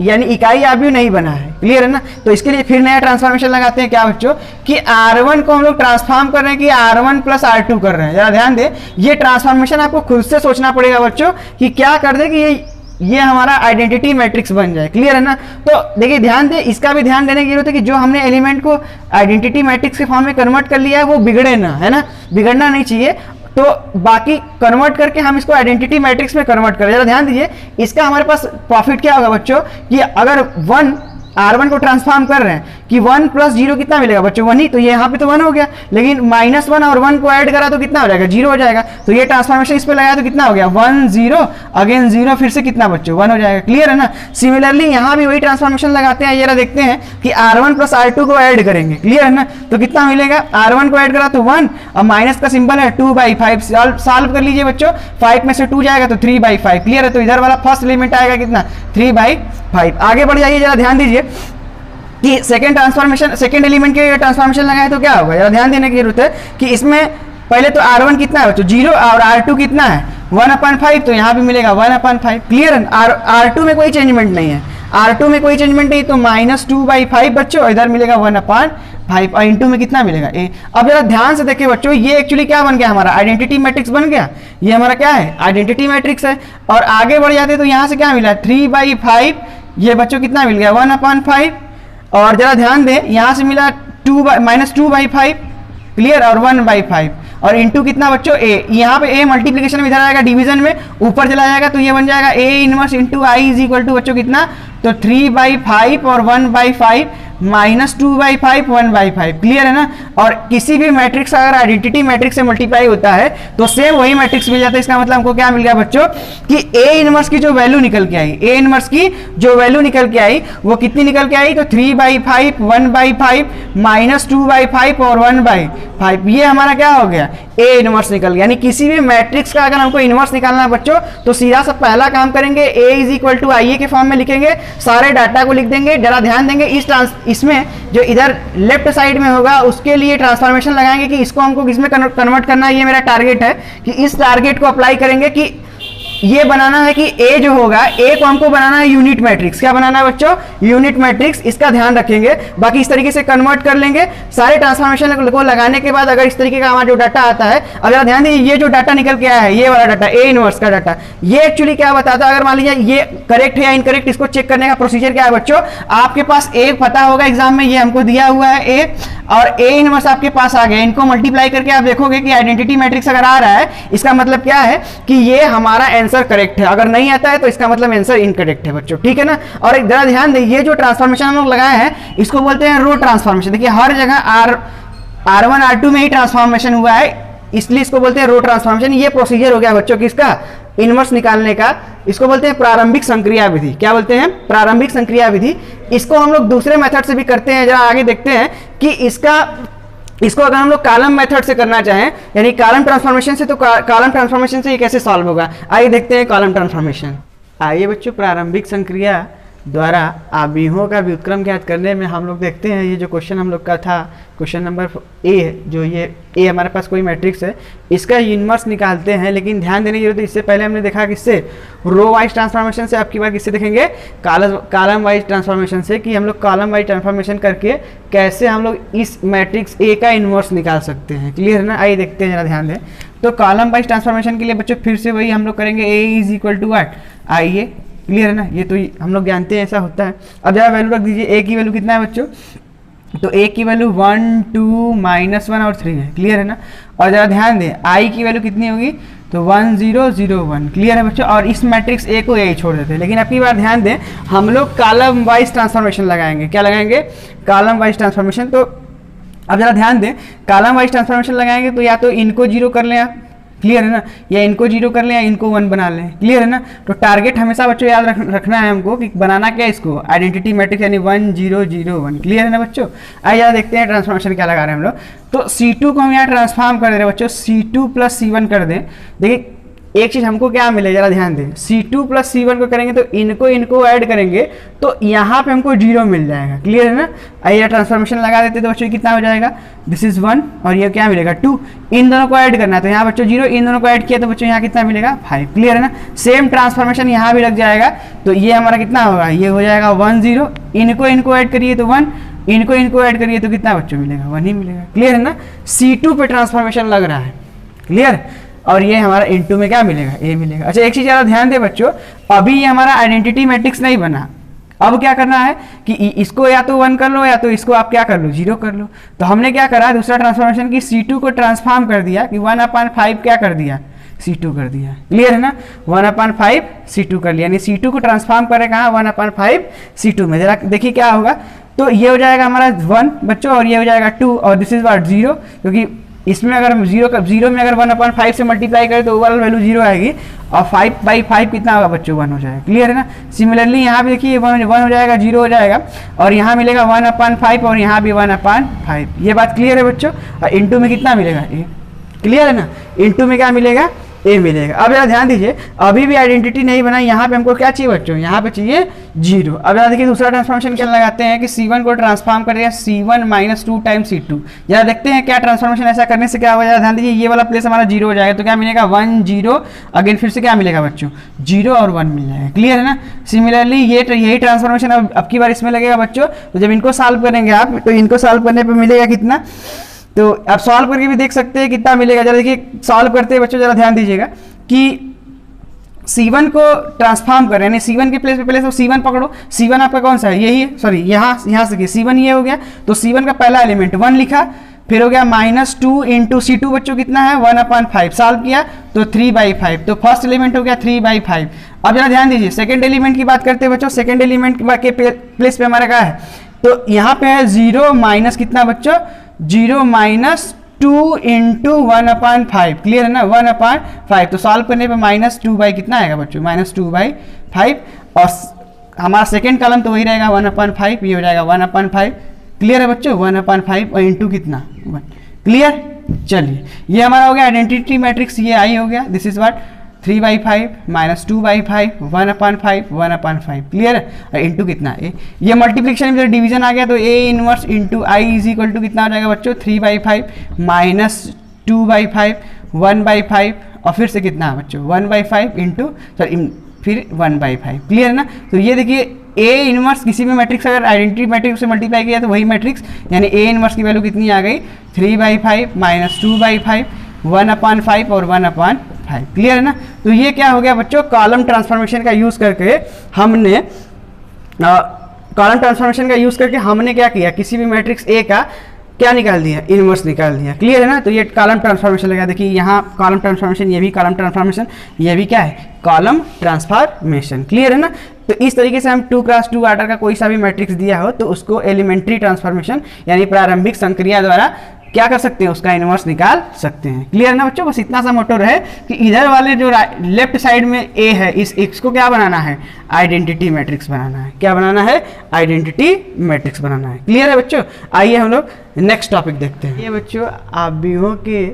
[SPEAKER 1] यानी इकाई आव्यूह नहीं बना है। क्लियर है ना। तो इसके लिए फिर नया ट्रांसफॉर्मेशन लगाते हैं क्या बच्चों कि R1 को हम लोग ट्रांसफॉर्म कर रहे हैं कि R1 प्लस R2 कर रहे हैं। जरा ध्यान दे, ये ट्रांसफॉर्मेशन आपको खुद से सोचना पड़ेगा बच्चों कि क्या कर दे कि ये हमारा आइडेंटिटी मैट्रिक्स बन जाए। क्लियर है ना। तो देखिए ध्यान दे, इसका भी ध्यान देने की जरूरत है कि जो हमने एलिमेंट को आइडेंटिटी मैट्रिक्स के फॉर्म में कन्वर्ट कर लिया है वो बिगड़े ना, है ना, बिगड़ना नहीं चाहिए। तो बाकी कन्वर्ट करके हम इसको आइडेंटिटी मैट्रिक्स में कन्वर्ट करें। जरा ध्यान दीजिए, इसका हमारे पास प्रॉफिट क्या होगा बच्चों कि अगर R1 को ट्रांसफॉर्म कर रहे हैं कि 1 प्लस 0 कितना मिलेगा बच्चों 1 ही, तो ये यहाँ पे तो 1 हो गया, लेकिन -1 और 1 को ऐड करा तो कितना हो जाएगा 0 हो जाएगा। तो ये ट्रांसफॉर्मेशन इस पे लगाया तो कितना हो गया 1 0 अगेन 0 फिर से कितना बच्चों 1 हो जाएगा। क्लियर है ना। सिमिलरली यहाँ भी वही ट्रांसफॉर्मेशन लगाते हैं। ये देखते हैं कि R1 प्लस R2 को ऐड करेंगे। क्लियर है ना। तो कितना मिलेगा, R1 को ऐड करा तो 1 और माइनस का सिंबल है 2/5, सॉल्व कर लीजिए बच्चों। 5 में से 2 जाएगा तो 3/5। क्लियर है। तो इधर वाला फर्स्ट एलिमेंट आएगा कितना 3/5। आगे बढ़ जाइए, जरा ध्यान दीजिए कि सेकंड एलिमेंट के ट्रांसफॉर्मेशन लगाए तो क्या होगा। जरा ध्यान देने की जरूरत है कि इसमें पहले तो R1 कितना है बच्चों 0 और R2 कितना है 1/5, तो यहाँ भी मिलेगा 1/5। क्लियर है। R2 में कोई चेंजमेंट नहीं है, R2 में कोई चेंजमेंट नहीं, तो -2/5 बच्चों, इधर मिलेगा 1/5 और इंटू में कितना मिलेगा ए। अब जरा ध्यान से देखिए बच्चों, ये एक्चुअली क्या बन गया हमारा आइडेंटिटी मैट्रिक्स बन गया। ये हमारा क्या है आइडेंटिटी मैट्रिक्स है। और आगे बढ़ जाते तो यहाँ से क्या मिला 3/5, ये बच्चों कितना मिल गया 1/5। और जरा ध्यान दें, यहाँ से मिला -2/5। क्लियर। और 1/5 और इंटू कितना बच्चों ए। यहाँ पे ए मल्टीप्लीकेशन में इधर आएगा, डिवीजन में ऊपर चला जाएगा, तो ये बन जाएगा A inverse into I is equal to बच्चों कितना, तो 3/5 और 1/5 -2/5 1/5, क्लियर है ना। और किसी भी मैट्रिक्स अगर आइडेंटिटी मैट्रिक्स से मल्टीप्लाई होता है तो सेम वही मैट्रिक्स मिल जाता है। इसका मतलब हमको क्या मिल गया बच्चों कि A इनवर्स की जो वैल्यू निकल के आई, A इनवर्स की जो वैल्यू निकल के आई वो कितनी निकल के आई, तो 3/5 1/5 -2/5 और 1/5, ये हमारा क्या हो गया, A इनवर्स निकल गया। यानी किसी भी मैट्रिक्स का अगर हमको इनवर्स निकालना है बच्चों तो सीधा सा पहला काम करेंगे, A = IA के फॉर्म में लिखेंगे, सारे डाटा को लिख देंगे। जरा ध्यान देंगे इसमें जो इधर लेफ्ट साइड में होगा उसके लिए ट्रांसफॉर्मेशन लगाएंगे कि इसको हमको किसमें कन्वर्ट करना है। ये मेरा टारगेट है कि इस टारगेट को अप्लाई करेंगे कि ये बनाना है कि A जो होगा, A को हमको बनाना है यूनिट मैट्रिक्स। क्या बनाना है बच्चों, यूनिट मैट्रिक्स। इसका ध्यान रखेंगे, बाकी इस तरीके से कन्वर्ट कर लेंगे। सारे ट्रांसफॉर्मेशन को लगाने के बाद अगर इस तरीके का हमारा जो डाटा आता है, अब जरा ध्यान दीजिए, ये जो डाटा निकल के आया है, ये वाला डाटा A इनवर्स का डाटा, ये एक्चुअली क्या बताता है, अगर मान लीजिए ये करेक्ट है या इनकरेक्ट, इसको चेक करने का प्रोसीजर क्या है बच्चों। आपके पास A पता होगा एग्जाम में, ये हमको दिया हुआ है A, और A इनवर्स आपके पास आ गया। इनको मल्टीप्लाई करके आप देखोगे कि आइडेंटिटी मैट्रिक्स अगर आ रहा है, इसका मतलब क्या है कि ये हमारा आंसर करेक्ट है। अगर नहीं आता है तो इसका मतलब आंसर इनकरेक्ट है बच्चों, ठीक है ना। और एक जरा ध्यान दें, ये जो ट्रांसफॉर्मेशन हम लोग लगाए हैं इसको बोलते हैं रो ट्रांसफॉर्मेशन। देखिए हर जगह R1 R2 में ही ट्रांसफॉर्मेशन हुआ है, इसलिए इसको बोलते हैं रो ट्रांसफॉर्मेशन। ये प्रोसीजर हो गया बच्चों किसका, इनवर्स निकालने का। इसको बोलते हैं प्रारंभिक संक्रिया विधि। क्या बोलते हैं, प्रारंभिक संक्रिया विधि। इसको हम लोग दूसरे मेथड से भी करते हैं, जरा आगे देखते हैं कि इसको अगर हम लोग कॉलम मेथड से करना चाहें, यानी कॉलम ट्रांसफॉर्मेशन से, तो कॉलम ट्रांसफॉर्मेशन से ये कैसे सॉल्व होगा। आइए देखते हैं कॉलम ट्रांसफॉर्मेशन। आइए बच्चों, प्रारंभिक संक्रिया द्वारा आव्यूहों का व्युत्क्रम ज्ञात करने में हम लोग देखते हैं, ये जो क्वेश्चन हम लोग का था, क्वेश्चन नंबर A, जो ये A हमारे पास कोई मैट्रिक्स है, इसका इनवर्स निकालते हैं। लेकिन ध्यान देने की जरूरत है, इससे पहले हमने देखा किससे, रो वाइज ट्रांसफॉर्मेशन से। आपकी बार किससे देखेंगे, कॉलम वाइज ट्रांसफॉर्मेशन से, कि हम लोग कॉलम वाइज ट्रांसफॉर्मेशन करके कैसे हम लोग इस मैट्रिक्स A का इनवर्स निकाल सकते हैं। क्लियर है ना। आइए देखते हैं, जरा ध्यान दें। तो कॉलम वाइज ट्रांसफॉर्मेशन के लिए बच्चों फिर से वही हम लोग करेंगे, A = what, आइए, क्लियर है ना, ये तो हम लोग जानते हैं ऐसा होता है। अब जरा वैल्यू रख दीजिए, A की वैल्यू कितना है बच्चों, तो A की वैल्यू 1 2 -1 और 3 है, क्लियर है ना। और जरा ध्यान दें, I की वैल्यू कितनी होगी, तो 1 0 0 1, क्लियर है बच्चों। और इस मैट्रिक्स A को यही छोड़ देते हैं। लेकिन अपनी बार ध्यान दें, हम लोग कॉलम वाइज ट्रांसफॉर्मेशन लगाएंगे। क्या लगाएंगे, कॉलम वाइज ट्रांसफॉर्मेशन। तो अब जरा ध्यान दें, कॉलम वाइज ट्रांसफॉर्मेशन लगाएंगे तो या तो इनको 0 कर लें आप, क्लियर है ना, या इनको 0 कर लें या इनको 1 बना लें, क्लियर है ना। तो टारगेट हमेशा बच्चों याद रखना है हमको कि बनाना क्या है इसको, आइडेंटिटी मैट्रिक्स, यानी 1 0 0 1, क्लियर है ना बच्चों। आइए यार देखते हैं ट्रांसफॉर्मेशन क्या लगा रहे हैं हम लोग। तो C2 को हम यहाँ ट्रांसफॉर्म कर दे रहे हैं बच्चों, C2 + C1 कर दें। देखिए एक चीज हमको क्या मिले, जरा ध्यान दें, C2 + C1 को करेंगे तो इनको ऐड करेंगे तो यहाँ पे हमको 0 मिल जाएगा, क्लियर है ना। आइए ट्रांसफॉर्मेशन लगा देते तो बच्चों कितना हो जाएगा, दिस इज 1 और ये क्या मिलेगा 2। इन दोनों को ऐड करना है तो यहाँ बच्चों 0, इन दोनों को ऐड किया तो बच्चों यहाँ कितना मिलेगा 5, क्लियर है ना। सेम ट्रांसफॉर्मेशन यहाँ भी लग जाएगा, तो ये हमारा कितना होगा, ये हो जाएगा 1 0। इनको ऐड करिए तो 1, इनको ऐड करिए तो कितना बच्चों मिलेगा, 1 ही मिलेगा, क्लियर है ना। C2 पे ट्रांसफॉर्मेशन लग रहा है, क्लियर। और ये हमारा इनटू में क्या मिलेगा, A मिलेगा। अच्छा एक चीज ज़्यादा ध्यान दे बच्चों, अभी ये हमारा आइडेंटिटी मैट्रिक्स नहीं बना। अब क्या करना है कि इसको या तो 1 कर लो या तो इसको आप क्या कर लो, 0 कर लो। तो हमने क्या करा, दूसरा ट्रांसफॉर्मेशन की C2 को ट्रांसफॉर्म कर दिया कि 1/5 क्या कर दिया, C2 कर दिया, क्लियर है ना। 1/5 C2 कर लिया, यानी C2 को ट्रांसफॉर्म करे कहाँ, 1/5 C2 में। जरा देखिए क्या होगा, तो ये हो जाएगा हमारा 1 बच्चों और ये हो जाएगा 2 और दिस इज व्हाट 0, क्योंकि इसमें अगर 0 में अगर 1/5 से मल्टीप्लाई करें तो ओवरऑल वैल्यू 0 आएगी और 5/5 कितना होगा बच्चों, 1 हो जाएगा, क्लियर है ना। सिमिलरली यहाँ भी देखिए 1 हो जाएगा, 0 हो जाएगा और यहाँ मिलेगा 1/5 और यहाँ भी 1/5। ये बात क्लियर है बच्चों। और इनटू में कितना मिलेगा, A, क्लियर है ना। इनटू में क्या मिलेगा, A मिलेगा। अब जरा ध्यान दीजिए, अभी भी आइडेंटिटी नहीं बना, यहाँ पे हमको क्या चाहिए बच्चों, यहाँ पे चाहिए 0। अब जरा देखिए दूसरा ट्रांसफॉर्मेशन क्या लगाते हैं कि C1 को ट्रांसफॉर्म करेगा C1 - 2 टाइम्स C2। जरा देखते हैं क्या ट्रांसफॉर्मेशन ऐसा करने से क्या हो जाएगा। ध्यान दीजिए, ये वाला प्लेस हमारा 0 हो जाएगा तो क्या मिलेगा 1 0, अगेन फिर से क्या मिलेगा बच्चों 0 और 1 मिल जाएगा, क्लियर है ना। सिमिलरली यही ट्रांसफॉर्मेशन अब की बार इसमें लगेगा बच्चों। तो जब इनको सॉल्व करेंगे आप तो इनको सॉल्व करने पर मिलेगा कितना, तो आप सॉल्व करके भी देख सकते हैं कितना मिलेगा। जरा देखिए सॉल्व करते हैं बच्चों, जरा ध्यान दीजिएगा कि C1 को ट्रांसफॉर्म करें, यानी C1 के प्लेस पे पहले तो C1 पकड़ो। C1 आपका कौन सा है, यही है, सॉरी यहाँ से C1 ये हो गया। तो C1 का पहला एलिमेंट 1 लिखा, फिर हो गया -2 इंटू C2 बच्चों कितना है 1/5, सॉल्व किया तो 3/5, तो फर्स्ट एलिमेंट हो गया 3/5। अब जरा ध्यान दीजिए सेकंड एलिमेंट की बात करते हैं बच्चों। सेकंड एलिमेंट के प्लेस पे हमारा क्या है तो यहाँ पे है 0 माइनस कितना बच्चों, 0 माइनस 2 इंटू 1/5, क्लियर है ना, 1/5। तो सॉल्व करने पे -2 बाई कितना आएगा बच्चों, -2/5। और हमारा सेकेंड कॉलम तो वही रहेगा 1/5, ये हो जाएगा 1/5, क्लियर है बच्चों, 1/5 और इंटू कितना 1, क्लियर। चलिए ये हमारा हो गया आइडेंटिटी मैट्रिक्स, ये आई हो गया, दिस इज व्हाट 3/5 -2/5 1/5 1/5, क्लियर है, और इंटू कितना ए, ये मल्टीप्लिकेशन में डिवीजन आ गया तो A inverse into I is equal to कितना हो जाएगा बच्चों 3/5 -2/5 1/5 और फिर से कितना बच्चों 1/5 इंटू फिर 1/5, क्लियर है ना। तो ये देखिए ए इनवर्स किसी भी मैट्रिक्स अगर आइडेंटिटी मैट्रिक्स से मल्टीप्लाई किया तो वही मैट्रिक्स, यानी ए इनवर्स की वैल्यू कितनी आ गई 3/5 -2/5 1/5 और 1/5, क्लियर है ना। तो ये क्या हो गया बच्चों, कॉलम ट्रांसफॉर्मेशन का यूज करके हमने क्या किया, किसी भी मैट्रिक्स ए का क्या निकाल दिया, इनवर्स निकाल दिया, क्लियर है ना। तो ये कॉलम ट्रांसफॉर्मेशन लगा, देखिए यहाँ कॉलम ट्रांसफॉर्मेशन, ये भी कॉलम ट्रांसफॉर्मेशन, ये भी क्या है कॉलम ट्रांसफॉर्मेशन, क्लियर है ना। तो इस तरीके से हम 2x2 ऑर्डर का कोई सा भी मैट्रिक्स दिया हो तो उसको एलिमेंट्री ट्रांसफॉर्मेशन यानी प्रारंभिक संक्रिया द्वारा क्या कर सकते हैं, उसका इनवर्स निकाल सकते हैं, क्लियर ना बच्चों। बस इतना सा मोटो रहे कि इधर वाले जो लेफ्ट साइड में ए है, इस एक्स को क्या बनाना है, आइडेंटिटी मैट्रिक्स बनाना है, क्या बनाना है, आइडेंटिटी मैट्रिक्स बनाना है, क्लियर है बच्चों। आइए हम लोग नेक्स्ट टॉपिक देखते हैं। ये बच्चों आव्यूहों के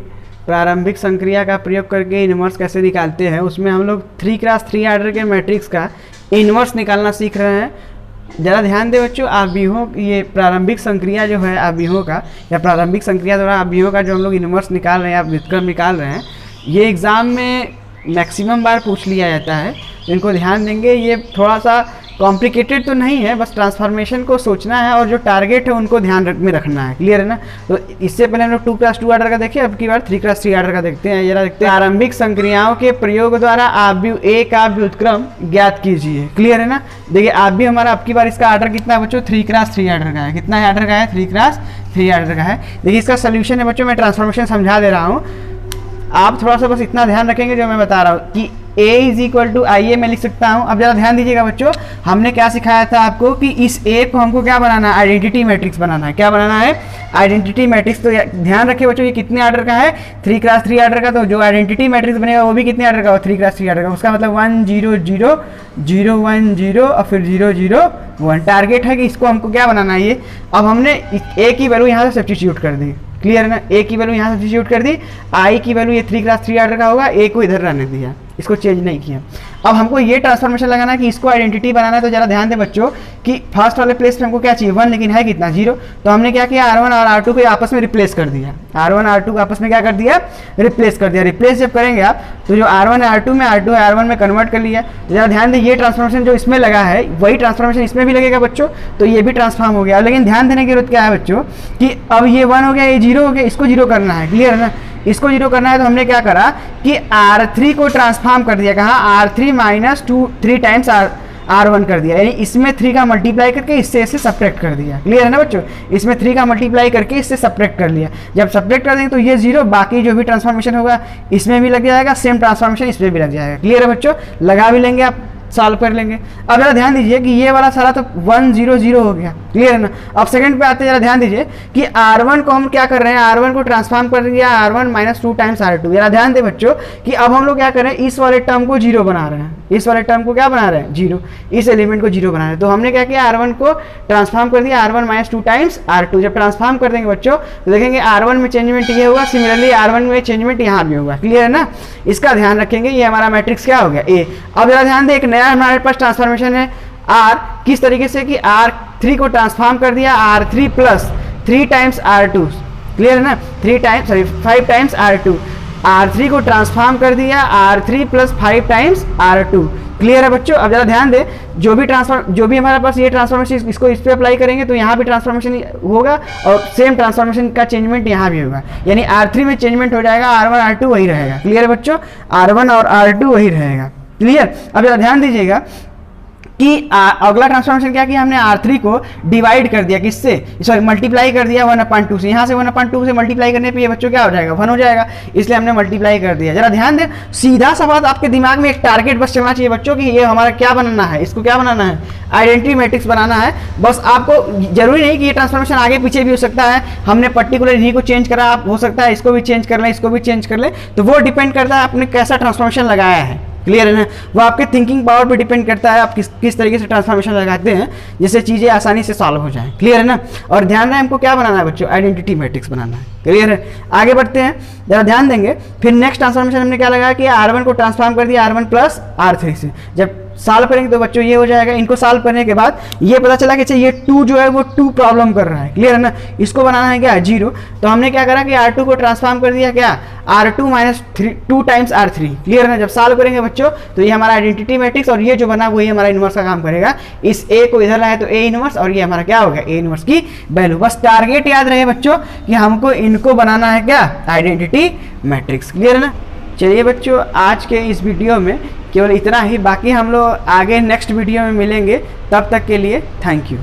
[SPEAKER 1] प्रारंभिक संक्रिया का प्रयोग करके इनवर्स कैसे निकालते हैं, उसमें हम लोग 3x3 ऑर्डर के मैट्रिक्स का इनवर्स निकालना सीख रहे हैं। ज़रा ध्यान दे बच्चों, आव्यूहों ये प्रारंभिक संक्रिया जो है आव्यूहों का, या प्रारंभिक संक्रिया द्वारा आव्यूहों का जो हम लोग इनवर्स निकाल रहे हैं या व्युत्क्रम निकाल रहे हैं, ये एग्ज़ाम में मैक्सिमम बार पूछ लिया जाता है। इनको ध्यान देंगे, ये थोड़ा सा कॉम्प्लिकेटेड तो नहीं है, बस ट्रांसफॉर्मेशन को सोचना है और जो टारगेट है उनको ध्यान में रखना है, क्लियर है ना। तो इससे पहले हम लोग 2x2 ऑर्डर का देखें, अब की बार 3x3 ऑर्डर का देखते हैं। जरा देखते हैं, प्रारंभिक संक्रियाओं के प्रयोग द्वारा आव्यूह ए का व्युत्क्रम ज्ञात कीजिए, क्लियर है ना। देखिए आव्यूह हमारा अब की बार इसका ऑर्डर कितना है बच्चों, 3x3 ऑर्डर का है, कितना है ऑर्डर का है, 3x3 ऑर्डर का है। देखिए इसका सोल्यूशन है बच्चों, मैं ट्रांसफॉर्मेशन समझा दे रहा हूँ, आप थोड़ा सा बस इतना ध्यान रखेंगे जो मैं बता रहा हूँ कि a इज इक्वल टू आई ए में लिख सकता हूँ। अब जरा ध्यान दीजिएगा बच्चों, हमने क्या सिखाया था आपको कि इस a को हमको क्या बनाना है, आइडेंटिटी मैट्रिक्स बनाना है, क्या बनाना है, आइडेंटिटी मैट्रिक्स। तो ध्यान रखिए बच्चों, ये कितने ऑर्डर का है, 3x3 ऑर्डर का। तो जो आइडेंटिटी मैट्रिक्स बनेगा वो भी कितने ऑर्डर का हो, 3x3 ऑर्डर का। उसका मतलब 1 0 0 0 1 0 और फिर 0 0 1। टारगेट है कि इसको हमको क्या बनाना है ये। अब हमने a की वैल्यू यहाँ से सब्स्टिट्यूट कर दी, क्लियर है ना, a की वैल्यू यहाँ सब्स्टिट्यूट कर दी, i की वैल्यू ये 3x3 ऑर्डर का होगा, a को इधर रहने दिया, इसको चेंज नहीं किया। अब हमको ये ट्रांसफॉर्मेशन लगाना है कि इसको आइडेंटिटी बनाना है। तो जरा ध्यान दे बच्चों कि फर्स्ट वाले प्लेस पे हमको क्या चाहिए 1, लेकिन है कितना 0। तो हमने क्या किया, R1 और R2 को आपस में रिप्लेस कर दिया, R1 R2 को आपस में क्या कर दिया, रिप्लेस कर दिया। रिप्लेस जब करेंगे आप तो जो R1 है R2 में, R2 है R1 में कन्वर्ट कर लिया। तो जरा ध्यान दे, ये ट्रांसफॉर्मेशन जो इसमें लगा है वही ट्रांसफॉर्मेशन इसमें भी लगेगा बच्चों, तो ये भी ट्रांसफॉर्म हो गया। लेकिन ध्यान देने की जरूरत क्या है बच्चों कि अब ये 1 हो गया, ये 0 हो गया, इसको 0 करना है, क्लियर है ना। इसको 0 करना है तो हमने क्या करा कि R3 को ट्रांसफॉर्म कर दिया, कहाँ R3 माइनस 3 टाइम्स R1 कर दिया, यानी इसमें 3 का मल्टीप्लाई करके इससे इसे सब्ट्रैक्ट कर दिया, क्लियर है ना बच्चों। इसमें 3 का मल्टीप्लाई करके इससे सब्ट्रैक्ट कर लिया। जब सब्ट्रैक्ट कर देंगे तो ये 0, बाकी जो भी ट्रांसफॉर्मेशन होगा इसमें भी लग जाएगा, सेम ट्रांसफॉर्मेशन इसमें भी लग जाएगा, क्लियर है बच्चों। लगा भी लेंगे आप, सॉल्व कर लेंगे। अब जरा ध्यान दीजिए कि ये वाला सारा तो 1 0 0 हो गया, क्लियर है ना। अब सेकंड पे आते हैं, जरा ध्यान दीजिए कि R1 को हम क्या कर रहे हैं, R1 को ट्रांसफॉर्म कर दिया R1 माइनस 2 टाइम्स R2। जरा ध्यान दे बच्चों कि अब हम लोग क्या कर रहे हैं, इस वाले टर्म को 0 बना रहे हैं, इस वाले टर्म को क्या बना रहे हैं 0, इस एलिमेंट को 0 बना रहे हैं। तो हमने क्या किया, R1 को ट्रांसफॉर्म कर दिया R1 माइनस 2 टाइम्स R2। जब ट्रांसफॉर्म कर देंगे बच्चों तो देखेंगे R1 में चेंजमेंट ये होगा, सिमिलरली R1 में चेंजमेंट यहाँ भी होगा, क्लियर है ना। इसका ध्यान रखेंगे, ये हमारा मैट्रिक्स क्या हो गया A। अब जरा ध्यान दे, एक नया हमारे पास ट्रांसफॉर्मेशन है R, किस तरीके से कि R3 को ट्रांसफॉर्म कर दिया R3 plus 3 times R2, clear है ना, 5 टाइम्स R2। R3 को ट्रांसफॉर्म कर दिया R3 plus 5 times R2, clear है बच्चों। अब जरा ध्यान दे, जो भी हमारे पास ये ट्रांसफॉर्मेशन इसको इस पे अप्लाई करेंगे तो यहाँ भी ट्रांसफॉर्मेशन होगा और सेम ट्रांसफॉर्मेशन का चेंजमेंट यहाँ भी होगा, यानी R3 में चेंजमेंट हो जाएगा, R1 R2 वही रहेगा, क्लियर है बच्चों, R1 और R2 वही रहेगा, क्लियर। अब जरा ध्यान दीजिएगा कि अगला ट्रांसफॉर्मेशन क्या किया हमने, R3 को डिवाइड कर दिया किससे, सॉरी मल्टीप्लाई कर दिया 1/2 से। यहाँ से 1/2 से मल्टीप्लाई करने पे ये बच्चों क्या हो जाएगा, 1 हो जाएगा, इसलिए हमने मल्टीप्लाई कर दिया। जरा ध्यान दें, सीधा सा बात आपके दिमाग में एक टारगेट बस चलना चाहिए बच्चों कि ये हमारा क्या बनाना है, इसको क्या बनाना है, आइडेंटिटी मैट्रिक्स बनाना है। बस आपको जरूरी नहीं कि ये ट्रांसफॉर्मेशन आगे पीछे भी हो सकता है, हमने पर्टिकुलर ही को चेंज करा, आप हो सकता है इसको भी चेंज कर लें, इसको भी चेंज कर लें, तो वो डिपेंड करता है आपने कैसा ट्रांसफॉर्मेशन लगाया है। क्लियर है ना, वो आपके थिंकिंग पावर पे डिपेंड करता है, आप किस तरीके से ट्रांसफॉर्मेशन लगाते हैं जिससे चीज़ें आसानी से सॉल्व हो जाएं। क्लियर है ना, और ध्यान रहे हमको क्या बनाना है बच्चों, आइडेंटिटी मैट्रिक्स बनाना है। क्लियर है, आगे बढ़ते हैं, जरा ध्यान देंगे। फिर नेक्स्ट ट्रांसफॉर्मेशन हमने क्या लगाया कि R1 को ट्रांसफॉर्म कर दिया R1 प्लस R3 से। जब सॉल्व करेंगे तो बच्चों ये हो जाएगा। इनको सॉल्व करने के बाद ये पता चला कि ये 2 जो है वो 2 प्रॉब्लम कर रहा है। क्लियर है ना, इसको बनाना है क्या 0, तो हमने क्या करा कि R2 को ट्रांसफॉर्म कर दिया क्या R2 minus 2 times R3। Clear है ना, जब सॉल्व करेंगे बच्चों तो ये हमारा आइडेंटिटी मैट्रिक्स और ये जो बना वही हमारा इनवर्स का काम करेगा। इस A को इधर लाए तो A इनवर्स और ये हमारा क्या होगा, A इनवर्स की वैल्यू। बस टारगेट याद रहे बच्चों कि हमको इनको बनाना है क्या, आइडेंटिटी मैट्रिक्स। क्लियर है ना, चलिए बच्चों आज के इस वीडियो में केवल इतना ही, बाकी हम लोग आगे नेक्स्ट वीडियो में मिलेंगे, तब तक के लिए थैंक यू।